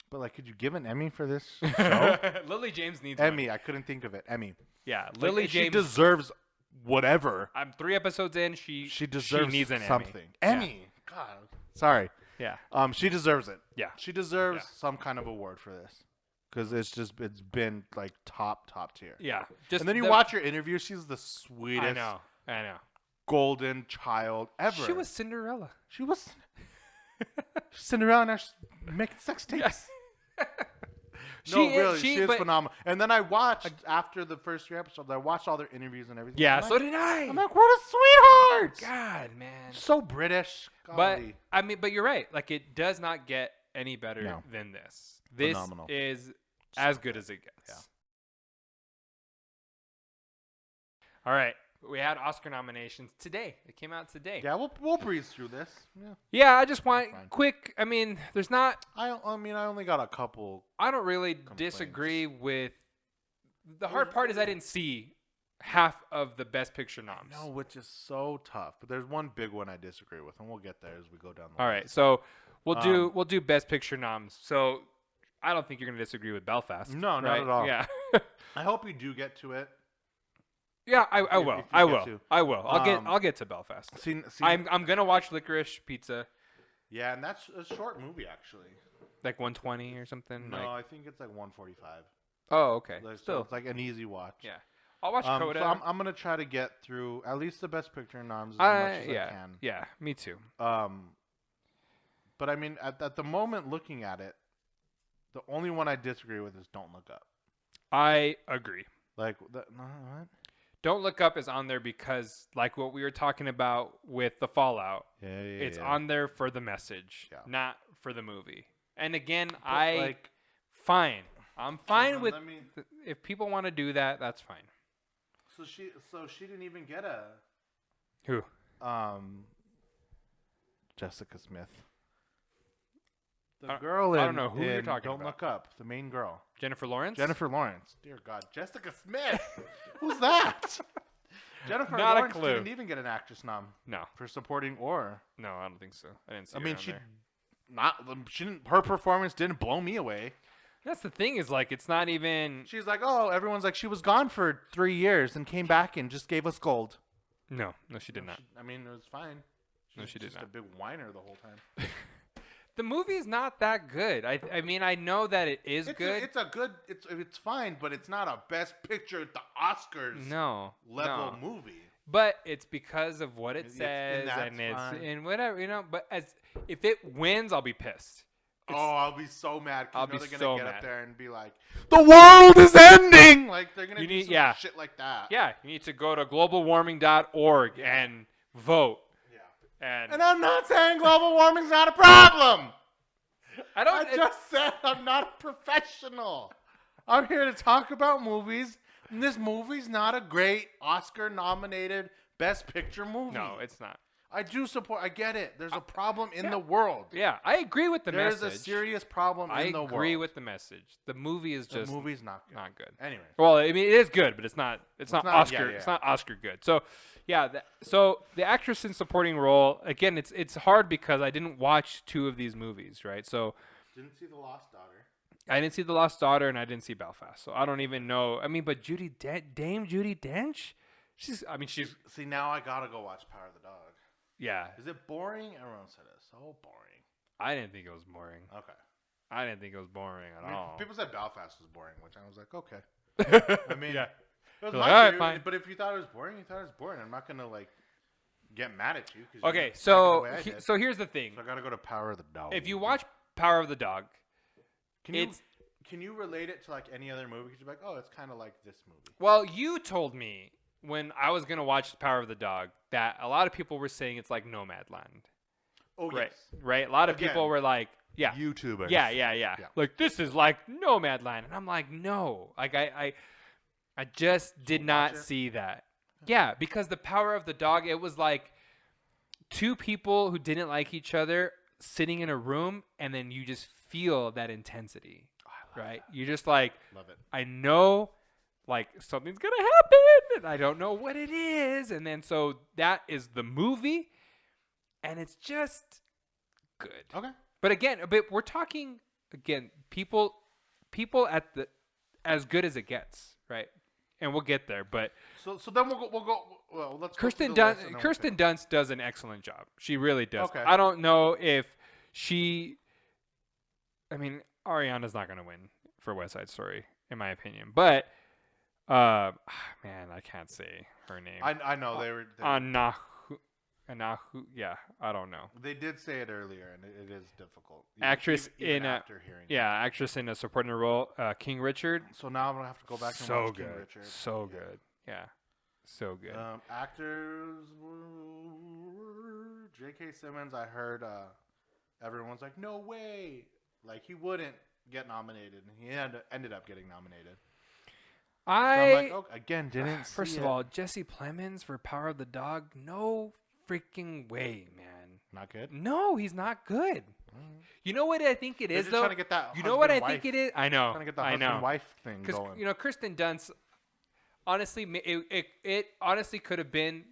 But like, could you give an Emmy for this show? Lily James needs Emmy. one. I couldn't think of it. Emmy. Yeah, Lily James. She deserves whatever. I'm 3 episodes in. She deserves needs an something. Emmy. God. Sorry. Yeah. She deserves it. Yeah. She deserves some kind of award for this because it's been like top tier. Yeah. And then you watch her interview. She's the sweetest. I know. Golden child ever. She was Cinderella. She was Cinderella, and now she's making sex tapes. Yes. She is phenomenal. And then I watched after the first 3 episodes. I watched all their interviews and everything. Yeah, so did I. I'm like, what a sweetheart! God, man, so British. Golly. But you're right. Like, it does not get any better than this. This phenomenal. Is as good as it gets. Yeah. All right. We had Oscar nominations today. It came out today. Yeah, we'll breeze through this. Yeah, I just want quick. I mean, there's not. I only got a couple. I don't really disagree with. The hard part is I didn't see half of the Best Picture noms. No, which is so tough. But there's one big one I disagree with, and we'll get there as we go down the All list. right, so we'll do Best Picture noms. So I don't think you're gonna disagree with Belfast. No, right? not at all. Yeah. I hope you do get to it. Yeah, I will. I will. I'll get to Belfast. I'm gonna watch Licorice Pizza. Yeah, and that's a short movie actually. Like 120 or something. No, I think it's like 145. Oh, okay. So it's like an easy watch. Yeah, I'll watch Coda. So I'm gonna try to get through at least the Best Picture noms as much as I can. Yeah, me too. But I mean, at the moment looking at it, the only one I disagree with is Don't Look Up. I agree. Like what? Don't Look Up is on there because, like what we were talking about with The Fallout, it's on there for the message, not for the movie. And again, fine. I'm fine with if people want to do that, that's fine. So she didn't even get a who? Jessica Smith. The girl in I don't know who you're talking Don't about. Look Up, the main girl. Jennifer Lawrence? Dear God. Jessica Smith. Who's that? Jennifer Not Lawrence a clue. didn't even get an actress nom. No. For supporting or. No, I don't think so. I didn't see I mean, there. her performance didn't blow me away. That's the thing is, like, it's not even. She's like, everyone's like, she was gone for 3 years and came back and just gave us gold. No, she did not. I mean, it was fine. She did not. Just a big whiner the whole time. The movie's not that good. I mean, I know that it is good. It's fine, but it's not a Best Picture at the Oscars level movie. But it's because of what it says and whatever, But if it wins, I'll be pissed. I'll be so mad. I'll be they're gonna so get mad. up there and be like, "The world is ending!" Like they're gonna do some shit like that. Yeah, you need to go to globalwarming.org and vote. And I'm not saying global warming's not a problem. I just said I'm not a professional. I'm here to talk about movies, and this movie's not a great Oscar-nominated Best Picture movie. No, it's not. I do support. I get it. There's a problem in the world. Yeah, I agree with the message. There's a serious problem in the world. I agree with the message. The movie is just the movie's not good. Anyway. Well, I mean, it is good, but it's not Oscar. Yeah. It's not Oscar good. So, yeah. So the actress in supporting role, again, it's hard because I didn't watch 2 of these movies, right? So. Didn't see The Lost Daughter. I didn't see The Lost Daughter, and I didn't see Belfast, so I don't even know. I mean, but Dame Judi Dench, she's. See, now I gotta go watch Power of the Dog. Yeah. Is it boring? Everyone said it's so boring. I didn't think it was boring. Okay. I didn't think it was boring at all. People said Belfast was boring, which I was like, okay. I mean, yeah. It was like, my all right, theory, fine. but if you thought it was boring, you thought it was boring. I'm not gonna get mad at you. Okay, so here's the thing. So I gotta go to Power of the Dog. If you watch Power of the Dog, can you relate it to any other movie? Because you're like, oh, it's kind of like this movie. Well, you told me when I was gonna watch Power of the Dog that a lot of people were saying it's like Nomadland. Oh right, yes. right. A lot of people were like, yeah, YouTubers. Yeah. Like this is like Nomadland, and I'm like, no. Like I just did not see that. Yeah, because the Power of the Dog, it was like 2 people who didn't like each other sitting in a room, and then you just feel that intensity. Right? You're just like, love it. I know, like, something's going to happen, and I don't know what it is. And then, so that is the movie, and it's just good. Okay. But again, we're talking, people at the, as good as it gets, right? And we'll get there, but. So then we'll go, well, let's Kirsten Dunst does an excellent job. She really does. Okay. I don't know if Ariana's not going to win for West Side Story, in my opinion. But, man, I can't say her name. I know. They were Anahu, yeah, I don't know. They did say it earlier, and it is difficult. Actress actress in a supporting role, King Richard. So now I'm going to have to go back and watch King Richard. So good. Yeah. So good. Actors, J.K. Simmons, I heard everyone's like, no way. Like, he wouldn't get nominated, and he ended up getting nominated. So I'm like, oh, again, didn't see First of all, Jesse Plemons for Power of the Dog, no freaking way, man. Not good? No, he's not good. You know what I think it is, though? Trying to get that you know what I think it is? I know. Trying to get the husband-wife thing going. Because, Kirsten Dunst, honestly, it honestly could have been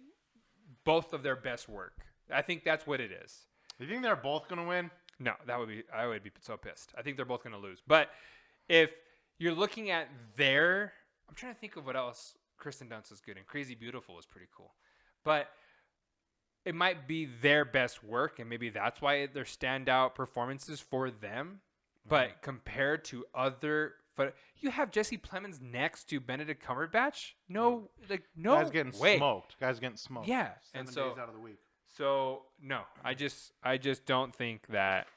both of their best work. I think that's what it is. You think they're both going to win? No, I would be so pissed. I think they're both going to lose. But if you're looking at I'm trying to think of what else Kirsten Dunst is good in. Crazy Beautiful is pretty cool. But it might be their best work, and maybe that's why they're standout performances for them. But compared to you have Jesse Plemons next to Benedict Cumberbatch? No Guy's getting way. smoked. Guy's getting smoked. Yeah. 7 days out of the week. So no, I just don't think that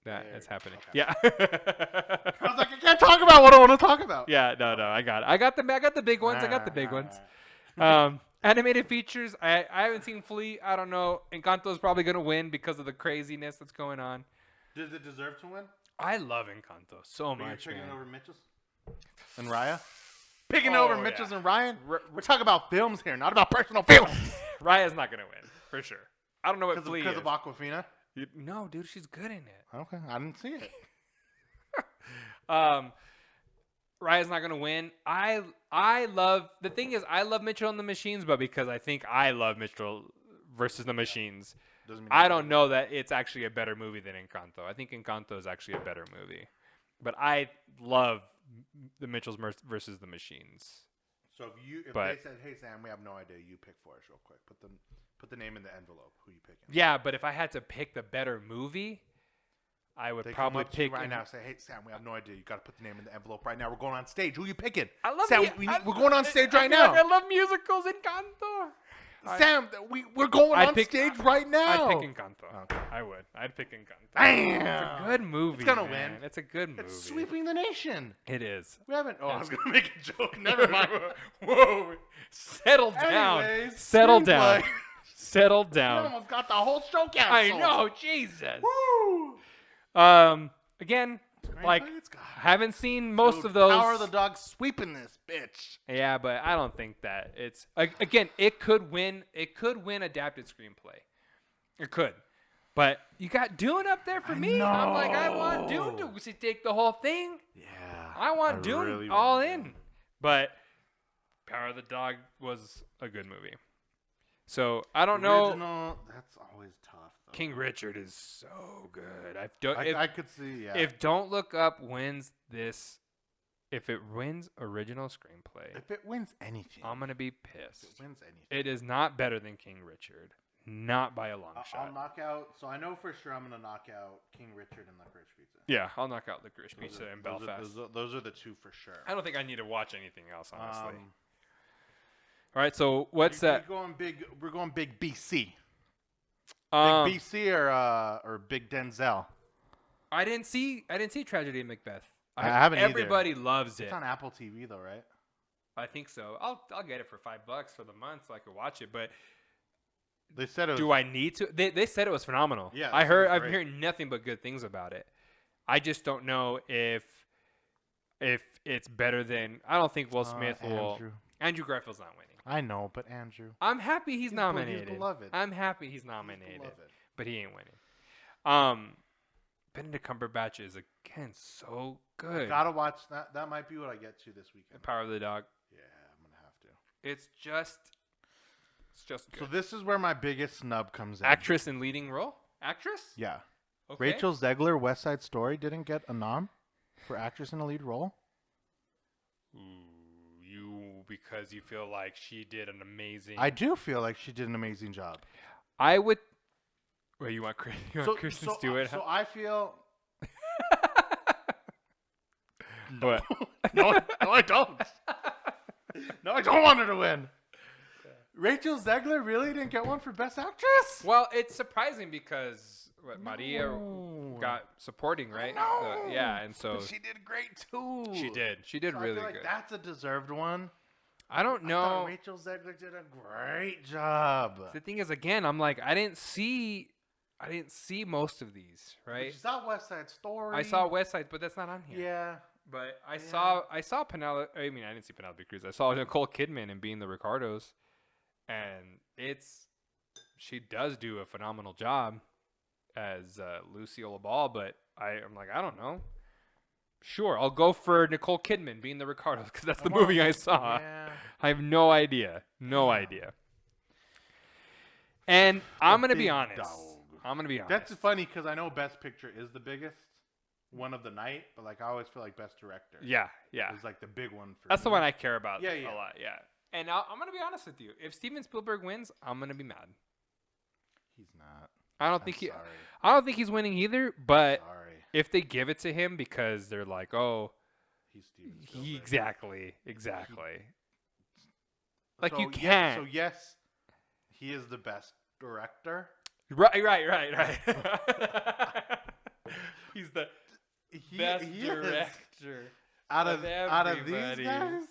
it's happening. Okay. Yeah. I was like, I can't talk about what I want to talk about. Yeah, no, I got it. I got the big ones. I got the big ones. Animated features. I haven't seen Flea. I don't know. Encanto's probably gonna win because of the craziness that's going on. Does it deserve to win? I love Encanto so much. You're picking man. over Mitchell's and Raya. Picking over Mitchell's and Ryan. We're talking about films here, not about personal feelings. Raya's not gonna win for sure. I don't know what Flea is. Because of Aquafina. No, dude, she's good in it. Okay, I didn't see it. Raya's not gonna win. I love Mitchell and the Machines, but because I think I love Mitchell versus the Machines, I don't know that it's actually a better movie than Encanto. I think Encanto is actually a better movie, but I love the Mitchells versus the Machines. So if they said, "Hey Sam, we have no idea," you pick for us real quick. Put the name in the envelope. Who you picking? Yeah, but if I had to pick the better movie, I would probably pick right now. Say, "Hey Sam, we have no idea. You got to put the name in the envelope right now. We're going on stage. Who you picking?" I love Sam. We're going on stage right now. I love musicals. Encanto. Sam, we're going on stage right now. I'd pick Encanto. Okay. I would. I'd pick Encanto. Damn. It's a good movie. It's gonna win. It's a good movie. It's sweeping the nation. It is. We haven't. Oh, I was gonna make a joke. Never mind. Whoa. Settle down. Anyways, Settle down. Settle down. We almost got the whole show canceled. I know. Jesus. Woo. Again, Like, haven't seen most of those. Power of the Dog sweeping this bitch. Yeah, but I don't think that it's again. It could win. It could win adapted screenplay. It could, but you got Dune up there for me. I'm like, I want Dune to take the whole thing. Yeah, I want Dune really all want in. Dune. But Power of the Dog was a good movie. So I don't know. That's always tough. Though. King Richard is so good. I could see. Yeah. If Don't Look Up wins this, if it wins original screenplay, if it wins anything, I'm gonna be pissed. If it wins anything, it is not better than King Richard. Not by a long shot. I'll knock out. So I know for sure I'm gonna knock out King Richard and Licorice Pizza. Yeah, I'll knock out Licorice Pizza and Belfast. Those are the two for sure. I don't think I need to watch anything else, honestly. All right, so what's that? We're going big BC. Big Um, BC or big Denzel. I didn't see Tragedy in Macbeth. I haven't either. Everybody loves it. It's on Apple TV though, right? I think so. I'll get it for $5 for the month so I can watch it. But they said it was, do I need to? They said it was phenomenal. Yeah, I've heard nothing but good things about it. I just don't know if it's better than. I don't think Will Smith will. Andrew Garfield's not winning. I know, but Andrew. I'm happy he's nominated. He's beloved. I'm happy he's nominated, but he ain't winning. Benedict Cumberbatch is again so good. Gotta watch that. That might be what I get to this weekend. Power of the Dog. Yeah, I'm gonna have to. It's just good. So this is where my biggest snub comes in. Actress in leading role. Actress. Yeah. Okay. Rachel Zegler, West Side Story, didn't get a nom for actress in a lead role. Because you feel like she did an amazing. I do feel like she did an amazing job. I would. Wait, you want Kristen Stewart? So I feel. What? No, I don't. No, I don't want her to win. Rachel Zegler really didn't get one for Best Actress? Well, it's surprising because Maria got supporting, right? No. Yeah, and so but she did great too. She did So really I feel like good. That's a deserved one. I don't know. I thought Rachel Zegler did a great job. The thing is, again, I'm like, I didn't see most of these, right? You saw West Side Story. I saw West Side, but that's not on here. Yeah. But I saw Penelope. I mean, I didn't see Penelope Cruz. I saw Nicole Kidman in Being the Ricardos, and she does do a phenomenal job as Lucille Ball. But I'm like, I don't know. Sure, I'll go for Nicole Kidman Being the Ricardos because that's the movie I saw. Yeah. I have no idea. And I'm gonna be honest. That's funny because I know Best Picture is the biggest one of the night, but like I always feel like Best Director. Yeah. Is like the big one for That's me. the one I care about a lot. Yeah. And I'm gonna be honest with you. If Steven Spielberg wins, I'm gonna be mad. He's not. I don't think he's winning either. But Sorry. if they give it to him because they're like, oh, He's Steven Spielberg. Exactly. Like you can't. So yes, he is the best director. Right. He's the best director out of these guys.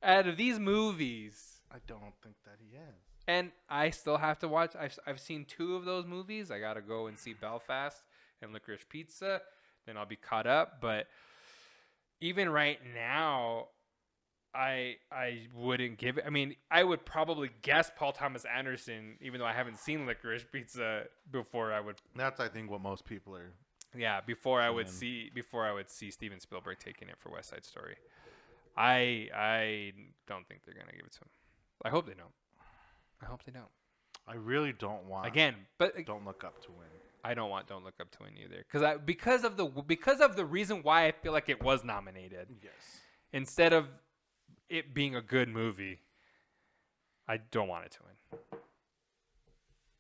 Out of these movies, I don't think that he is. And I still have to watch. I've seen 2 of those movies. I gotta go and see Belfast and Licorice Pizza. Then I'll be caught up. But even right now, I wouldn't give it. I mean, I would probably guess Paul Thomas Anderson, even though I haven't seen Licorice Pizza before. I would. That's I think what most people are. Yeah, before I would see Steven Spielberg taking it for West Side Story. I don't think they're gonna give it to him. I hope they don't. I really don't want. Again, but Don't Look Up to win. I don't want Don't Look Up to win either, because of the reason why I feel like it was nominated. Yes. Instead of it being a good movie, I don't want it to win.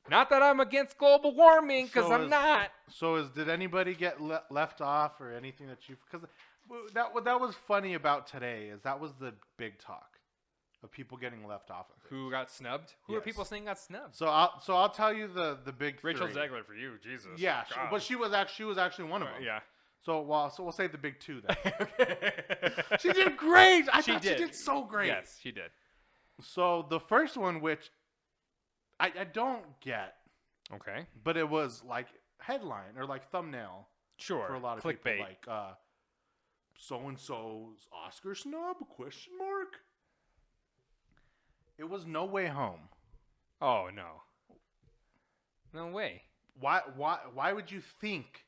Not that I'm against global warming, because I'm not. So did anybody get left off or anything that you? Because that was funny about today is that was the big talk of people getting left off of it. Who got snubbed? Who are people saying got snubbed? So I'll tell you the big Rachel three. Zegler for you, Jesus. Yeah, but she was actually one of them. Yeah. So we'll say the big 2 then. She did great. She did so great. Yes, she did. So the first one, which I don't get. Okay. But it was like headline or like thumbnail. Sure. For a lot of Clickbait. people, like so and so's Oscar snub? Question mark. It was No Way Home. Oh no. No way. Why would you think?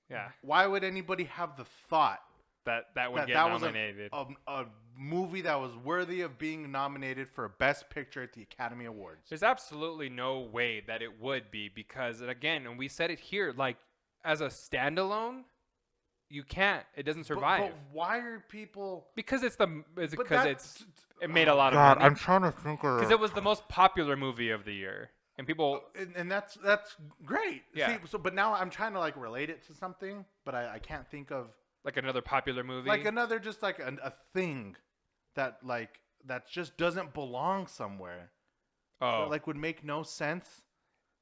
Yeah. Why would anybody have the thought That would get that nominated. was a movie that was worthy of being nominated for Best Picture at the Academy Awards? There's absolutely no way that it would be because, again, and we said it here, like, as a standalone, you can't. It doesn't survive. But why are people? Because it made a Oh, lot of God, money. I'm trying to think of. Because it was the most popular movie of the year, and people. And that's great. Yeah. See, but now I'm trying to like relate it to something, but I can't think of Like another popular movie. like another just like a thing that just doesn't belong somewhere. Oh. That, like would make no sense.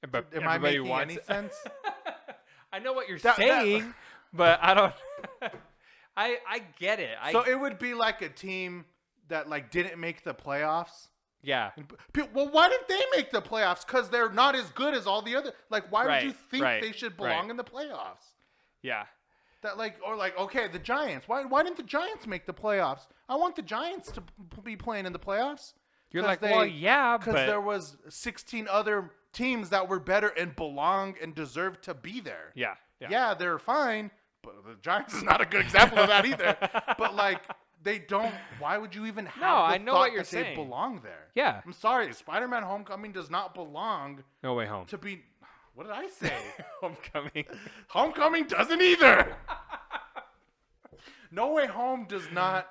But Am I everybody making wants any sense? I know what you're That- saying, but I don't. I get it. So it would be like a team that like didn't make the playoffs. Yeah. Well, why didn't they make the playoffs? Because they're not as good as all the other. Like, why would you think they should belong in the playoffs? Yeah. That okay, the Giants. Why didn't the Giants make the playoffs? I want the Giants to be playing in the playoffs. You're like, well, yeah, because but there was 16 other teams that were better and belonged and deserved to be there. yeah. Yeah, they're fine, but the Giants is not a good example of that either. But like, they don't. Why would you even have? I the know thought what you're that they saying. belong there. Yeah. I'm sorry, Spider-Man: Homecoming does not belong No Way Home. to be. What did I say? Homecoming. Homecoming doesn't either. No Way Home does not.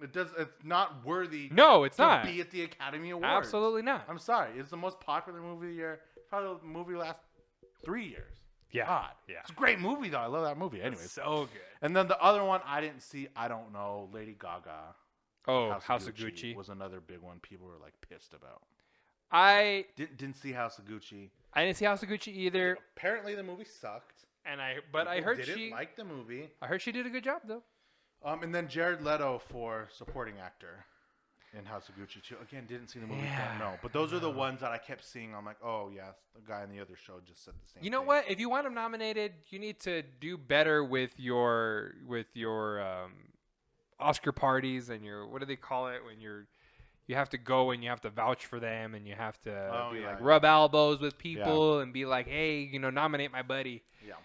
It's not worthy. No, it's to not. be at the Academy Awards. Absolutely not. I'm sorry. It's the most popular movie of the year. Probably the movie last 3 years. Yeah. God. Yeah. It's a great movie though. I love that movie. Anyways. So good. And then the other one I didn't see. I don't know. Lady Gaga. Oh, House of Gucci. was another big one. People were like pissed about. I Didn't see House of Gucci. didn't see House of Gucci either, Apparently the movie sucked. and I People heard didn't like the movie. I heard she did a good job though. And then Jared Leto for supporting actor in House of Gucci too. Again, didn't see the movie. Yeah, Don't know. But those are the ones that I kept seeing. I'm like, oh yeah, the guy in the other show just said the same. You know thing. what? If you want them nominated, you need to do better with your Oscar parties and your, what do they call it when you have to go and you have to vouch for them and you have to rub elbows with people and be like, hey, nominate my buddy. Yeah.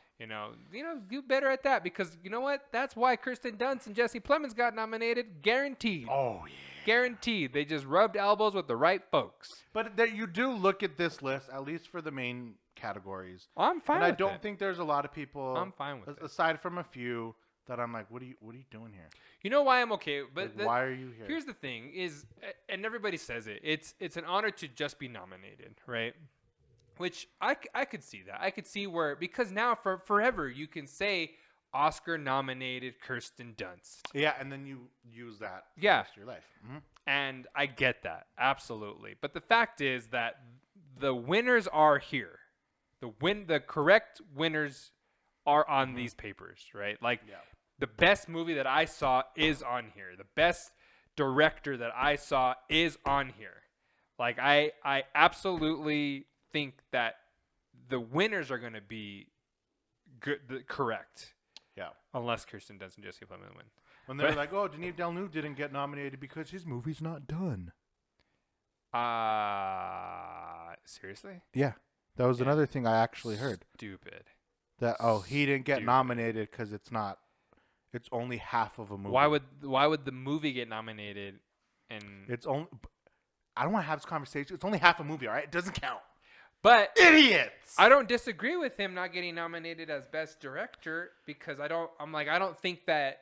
Do better at that because you know what? That's why Kirsten Dunst and Jesse Plemons got nominated. Guaranteed. Oh yeah. Guaranteed. They just rubbed elbows with the right folks. But that you do look at this list, at least for the main categories. I'm fine and with I don't it. think there's a lot of people. I'm fine with it. Aside from a few that I'm like, what are you doing here? You know why I'm okay? But Like, why are you here? Here's the thing: is and everybody says it. It's an honor to just be nominated, right? Which I could see that. I could see where because now for forever you can say Oscar nominated Kirsten Dunst. Yeah, and then you use that for the rest of your life. Mm-hmm. And I get that absolutely. But the fact is that the winners are here. The correct winners are on these papers, right? Like the best movie that I saw is on here. The best director that I saw is on here. Like I absolutely think that the winners are going to be good, correct. Yeah. Unless Kirsten Dunst and Jesse Plemons win. When they're like, oh, Denis Villeneuve didn't get nominated because his movie's not done. Seriously? Yeah. That was another thing I actually heard. Stupid. That, he didn't get nominated because it's only half of a movie. Why would the movie get nominated and it's only, I don't want to have this conversation. It's only half a movie, all right? It doesn't count. But idiots. I don't disagree with him not getting nominated as best director because I don't think that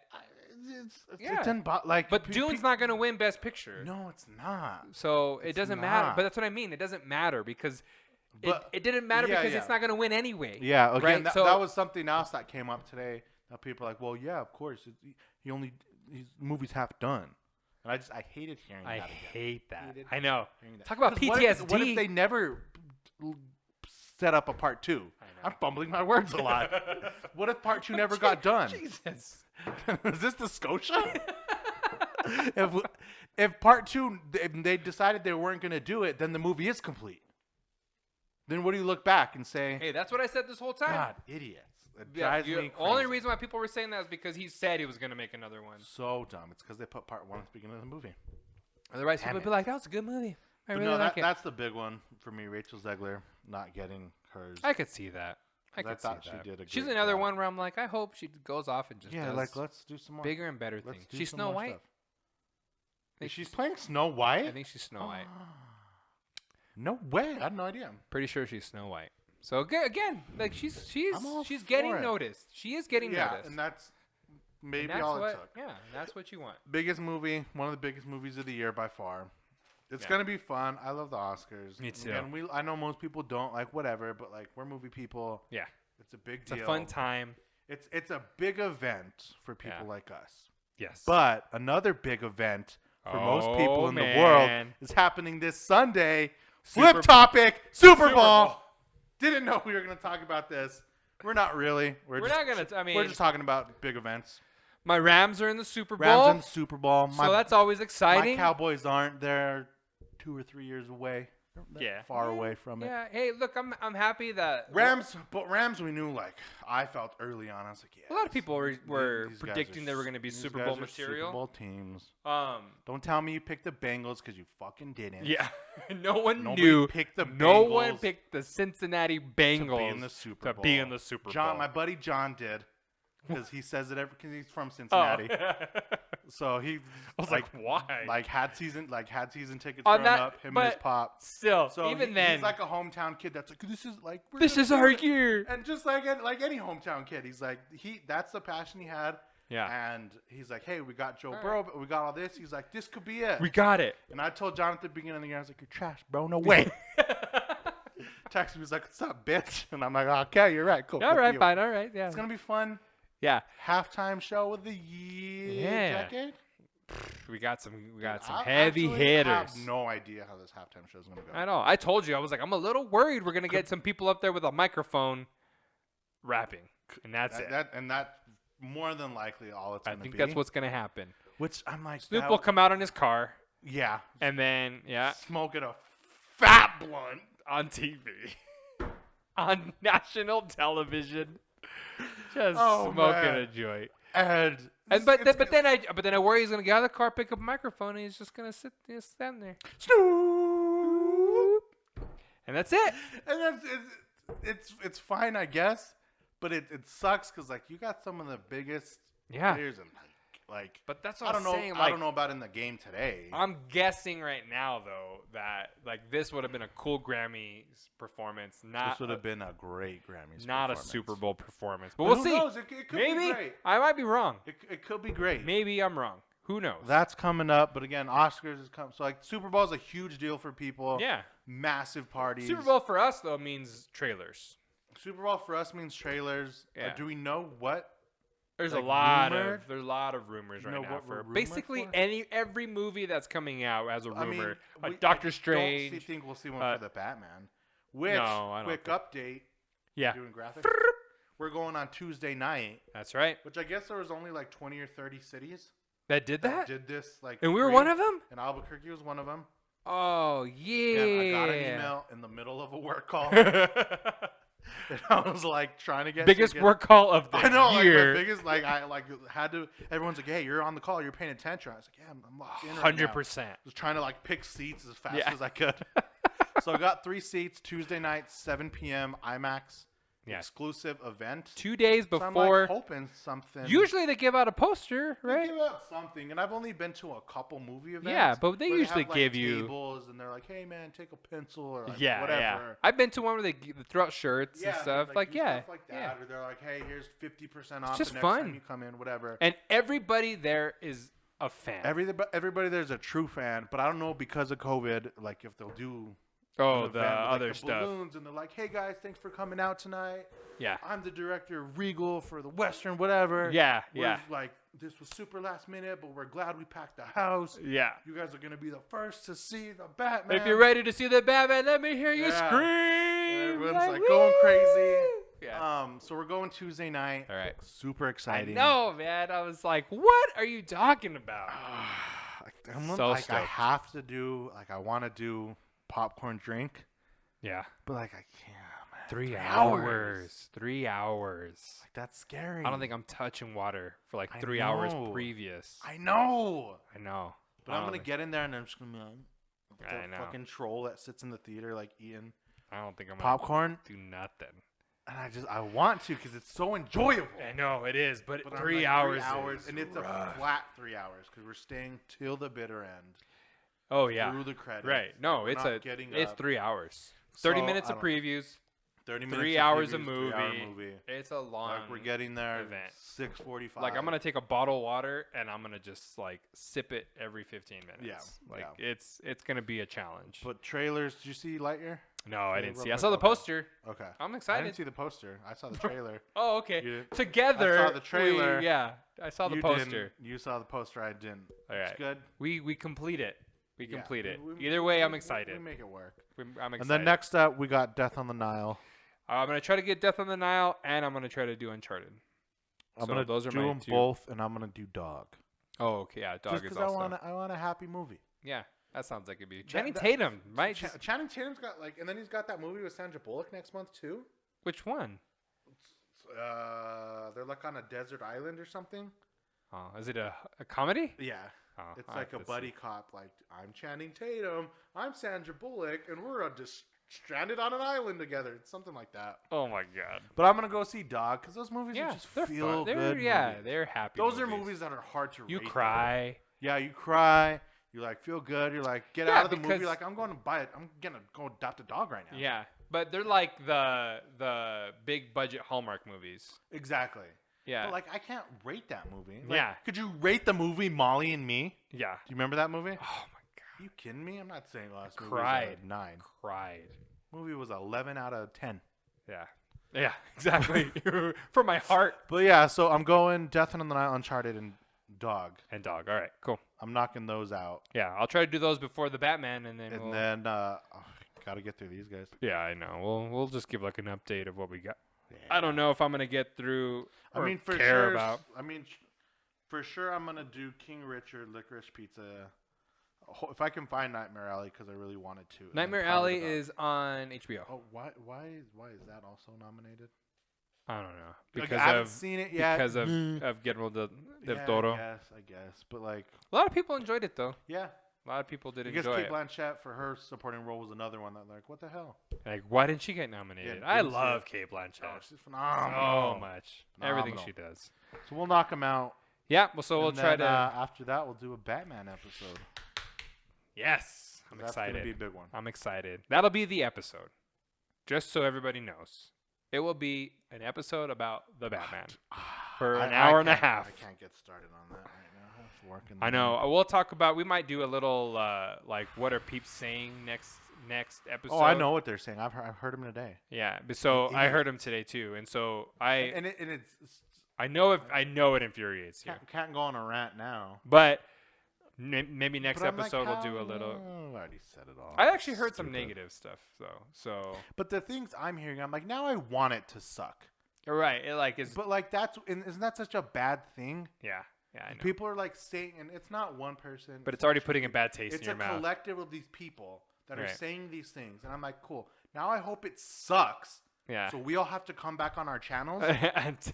but Dune's not going to win best picture. No, it's not. So it doesn't matter. But that's what I mean. It doesn't matter because it didn't matter because it's not going to win anyway. Yeah, again, right? that was something else that came up today. That people are like, well, yeah, of course. His movie's half done. And I hated hearing that. I hate that. I know. That. Talk about PTSD. What if they never set up a part 2? I'm fumbling my words a lot. What if part 2 never got done? Jesus. Is this the Scotia? If part 2, if they decided they weren't going to do it, then the movie is complete. then what do you look back and say? Hey, that's what I said this whole time. God, idiots. It Yeah, drives me the crazy. only reason why people were saying that is because he said he was going to make another one. So dumb. It's because they put part 1 at the beginning of the movie. Otherwise, Damn people would it. be like, that was a good movie. I But really no, like it. that's the big one for me. Rachel Zegler not getting hers. I could see that. I 'Cause I could thought see she that. did a She's great another job. one where I'm like, I hope she goes off and just Yeah, does like let's do some more. bigger and better Let's things. do She's some Snow more White. stuff. I think She's playing Snow White? I think she's Snow White. No way. I had no idea. Pretty sure she's Snow White. So again, like she's I'm all she's for getting it. noticed. She is getting Yeah, noticed. and that's maybe And that's all what, it took. Yeah, that's what you want. Biggest movie, one of the biggest movies of the year by far. It's Yeah. gonna be fun. I love the Oscars. Me too. And I know most people don't like whatever, but like we're movie people. Yeah. It's a big It's deal. a fun time. It's a big event for people Yeah. like us. Yes. But another big event for most people Oh, in the world man. is happening this Sunday. Super- Flip topic, Super Super Bowl. Bowl. Didn't know we were going to talk about this. We're not really. We're just, not gonna. I mean, we're just talking about big events. my Rams are in the Super Bowl. Rams in the Super Bowl. So that's always my exciting. Cowboys aren't. They're 2 or 3 years away. They're Yeah. far away from it. Yeah. Hey, look, I'm happy that Rams we knew, like I felt early on. I was like, yeah. a lot of people were these guys predicting they were going to be these Super guys Bowl are material. Super Bowl teams. Um. Don't tell me you picked the Bengals because you fucking didn't. Yeah. no one Nobody knew. picked the No Bengals one picked the Cincinnati Bengals to be in the Super Bowl. be in the Super John, Bowl. my buddy John did, because he says it because he's from Oh. Cincinnati. So he I was like, why? like had season tickets On growing that- up. Him but and his pop. Still, So even he- then, he's like a hometown kid. That's like this is like we're this gonna is do our it. year. And just like any hometown kid, he's like that's the passion he had. Yeah. And he's like, hey, we got Joe Burrow, but we got all this. He's like, this could be it. We got it. And I told John at the beginning of the year, I was like, you're trash, bro. No way. Text me was like, what's up, bitch? And I'm like, okay, you're right. Cool. All good right, for you. fine. All right. Yeah. It's gonna be fun. Yeah. Halftime show of the year. Yeah. Decade. We got some I heavy actually hitters. have no idea how this halftime show is gonna go. I know. I told you. I was like, I'm a little worried we're gonna get some people up there with a microphone rapping, and that's it. That more than likely all it's I gonna think be. that's what's gonna happen. Which I'm like, Snoop that- will come out in his car, yeah, and then smoking a fat blunt. on TV, on national television, just Oh, smoking man. a joint. And But then I worry he's gonna get out of the car, pick up a microphone, and he's just gonna stand there, Snoop. and that's it. And it's fine, I guess, but it sucks because like you got some of the biggest Yeah. players in like. But that's what I don't know. saying. I Like, don't know about in the game today. I'm guessing right now though that like this would have been a cool Grammys performance, not This would have been a great Grammys. not a performance. Super Bowl performance. But But we'll who see. knows? It could Maybe be great. I might be wrong. It could be great. Maybe I'm wrong. Who knows? That's coming up, but again, Oscars is coming. So like Super Bowl is a huge deal for people. Yeah. Massive parties. Super Bowl for us though means trailers. Super Bowl for us means trailers. Yeah. Do we know what? There's Like a lot rumored? of rumors You right know now what we're for rumored basically for? every movie that's coming out has a I mean, rumor. we- Doctor I Strange. don't think we'll see one for the Batman. Which No, I don't quick update? Yeah, Doing graphics. We're going on Tuesday night, that's right. which I guess there was only like 20 or 30 cities That did that, did this. Like, and we were free, one of them. and Albuquerque was one of them. Oh yeah. And I got an email in the middle of a work call. And I was like trying to get Biggest tickets. work call of the I know, like year. the biggest. Like I like had to. Everyone's like, "Hey, you're on the call. You're paying attention." I was like, "Yeah, I'm locked in." Right now." 100%. Was trying to like pick seats as fast Yeah. as I could. So I got 3 seats Tuesday night, 7 p.m. IMAX Yeah. exclusive event. 2 days So I'm before. like hoping something. Usually they give out a poster, They right? give out something, and I've only been to a couple movie events. Yeah, but they where usually have, like, give you- tables, and they're like, "Hey, man, take a pencil or like, Yeah, whatever." yeah. I've been to one where they throw out shirts and stuff. Like, do yeah, stuff like that. yeah. Or they're like, "Hey, here's 50% off just the next fun. time you come in, whatever." And everybody there is a fan. Everybody there's a true fan, but I don't know because of COVID, like if they'll do oh, an the event with, like, other the stuff. balloons, and they're like, "Hey guys, thanks for coming out tonight. Yeah, I'm the director of Regal for the Western, whatever. yeah, We're yeah, like this was super last minute, but we're glad we packed the house. yeah. You guys are gonna be the first to see the Batman. If you're ready to see the Batman, let me hear you Yeah. scream. And everyone's like "Woo!" going crazy. Yeah. So we're going Tuesday night. All right. Super I exciting. know, man. I was like, what are you talking about? I'm So like I stoked. have to do like I want to do popcorn drink. Yeah. But like I can't, man. 3 hours. 3 hours. Like that's scary. I don't think I'm touching water for like 3 hours previous. I know. But I'm gonna get in there and I'm just gonna be like that fucking troll that sits in the theater like eating I don't think I'm popcorn. Gonna do nothing. And I want to because it's so enjoyable. I know it is, but 3 like, hours. 3 hours, and it's rough. a flat 3 hours because we're staying till the bitter end. Oh yeah. Through the credits. Right. No, We're it's 3 hours. 30 minutes of previews. 30 minutes. 3 hours of movie. 3 hour movie. It's a long. Like we're getting there. Event. 6:45. Like I'm gonna take a bottle of water and I'm gonna just like sip it every 15 minutes. Yeah. Like it's gonna be a challenge. But trailers, did you see Lightyear? No, I didn't see. I saw the poster. Okay. I'm I excited. didn't see the poster. I saw the trailer. Oh, okay. You didn't? Together. I saw the trailer. I saw the poster. You saw the poster. I didn't. All right. It's good. We complete it. We Yeah. complete it. We- Either way, I'm excited. We make it work. I'm excited. And then next up, we got Death on the Nile. I'm gonna try to get Death on the Nile, and I'm gonna try to do Uncharted. I'm gonna those are do my them two. both, and I'm gonna do Dog. Oh, okay. Yeah, Dog Just is because also. I want a happy movie. Yeah, that sounds like it'd be. Channing Tatum, right? Channing Tatum's got and then he's got that movie with Sandra Bullock next month too. Which one? They're like on a desert island or something. Oh, is it a comedy? Yeah. Oh, It's I'll like have a to see. buddy cop. Like I'm Channing Tatum, I'm Sandra Bullock, and we're just stranded on an island together. It's something like that. Oh my god. But I'm gonna go see Dog because those movies Yeah, are just they're feel fun. good. Yeah, movies. they're happy. Those are movies that are hard to. You rate cry. Though. Yeah, you cry. You like feel good. You're like get Yeah, out of the movie. because- You're like I'm going to buy it. I'm gonna go adopt a dog right now. Yeah, but they're like the big budget Hallmark movies. Exactly. Yeah. But like I can't rate that movie. Like, Yeah. Could you rate the movie Molly and Me? Yeah. Do you remember that movie? Oh my god. Are you kidding me? I'm not saying last movie Cried. was a 9. Cried. Movie was 11 out of 10. Yeah. Yeah. Exactly. For my heart. But yeah, so I'm going Death on the Nile, Uncharted, and Dog. And Dog. All right. Cool. I'm knocking those out. Yeah. I'll try to do those before the Batman, and then. Gotta get through these guys. Yeah, I know. We'll just give like an update of what we got. Yeah. I don't know if I'm gonna get through. I mean, for care sure. about. For sure, I'm gonna do King Richard Licorice Pizza. If I can find Nightmare Alley, because I really wanted to. Nightmare Alley is on HBO. Oh, why is that also nominated? I don't know Because I haven't seen it yet. Because of Guillermo del Toro. I guess, but like A lot of people enjoyed it though. yeah, A lot of people did I guess enjoy Kate it. Blanchett for her supporting role was another one that like what the hell? Like, why didn't she get nominated? Yeah, I didn't see love it. Kate Blanchett Oh, she's phenomenal. so much. Everything Phenomenal. she does. So we'll knock them out. Yeah. Well, so we'll and try then, to. after that, we'll do a Batman episode. Yes. I'm That's excited. gonna be a big one. I'm excited. That'll be the episode. Just so everybody knows, it will be an episode about the Batman for an hour and a half. I can't get started on that right now. I have to work in I know. We'll talk about. We might do a little like what are peeps saying next episode. Oh, I know what they're saying. I've heard them today. Yeah. But so I heard him today too, and so It's I know it infuriates you, can't go on a rant now. but maybe next But I'm like, episode we'll do how- a little. I already said it all. I actually heard some Stupid. negative stuff though. So But the things I'm hearing, I'm like, now I want it to suck. you're right. It like is. But like isn't that such a bad thing? Yeah. Yeah. I know. People are like saying, and it's not one person. But it's already putting a bad taste It's in your a mouth. collective of these people that are Right. saying these things, and I'm like, cool. Now I hope it sucks. Yeah. So we all have to come back on our channels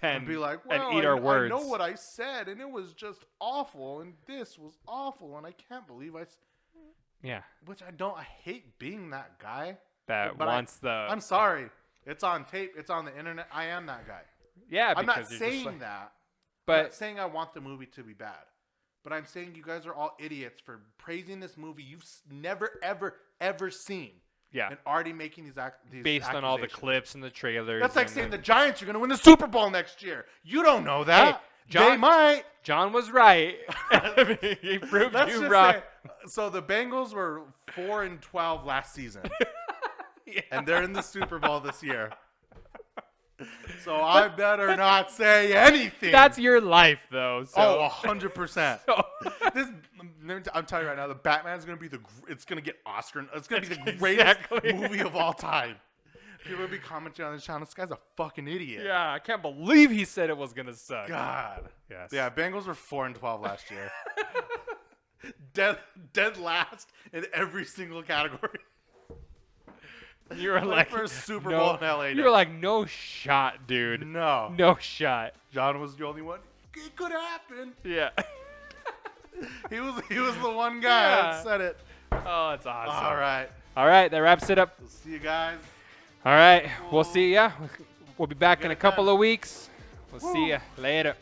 and be like, well, and eat our words. I know what I said, and it was just awful, and this was awful, and I can't believe Yeah. which I don't. I hate being that guy. That But wants I'm sorry. It's on tape. It's on the internet. I am that guy. Yeah. I'm not because you're just saying like- that. I'm But not saying I want the movie to be bad. But I'm saying you guys are all idiots for praising this movie you've never, ever, ever seen. yeah. And already making these Based on all the accusations. clips and the trailers. That's like and saying the Giants are going to win the Super Bowl next year. You don't know that. John- They might. John was right. He proved Let's you just wrong. say, so the Bengals were 4-12 last season. Yeah. And they're in the Super Bowl this year. So I better not say anything. That's your life, though. So. Oh, 100%. So- This, I'm telling you right now, the Batman's gonna be it's gonna get Oscar. It's gonna be the Exactly. greatest movie of all time. People will be commenting on the channel. This guy's a fucking idiot. yeah, I can't believe he said it was gonna suck. God. Yes. Yeah, Bengals were 4-12 last year. dead last in every single category. You were Played like, for a Super no, Bowl in LA. You were like, no shot, dude. No. No shot. John was the only one. It could happen. Yeah. He was the one guy that said it. Oh, that's awesome. All right. All right, that wraps it up. We'll see you guys. All right, we'll see ya. We'll be back Get in a it couple done. of weeks. We'll see ya later.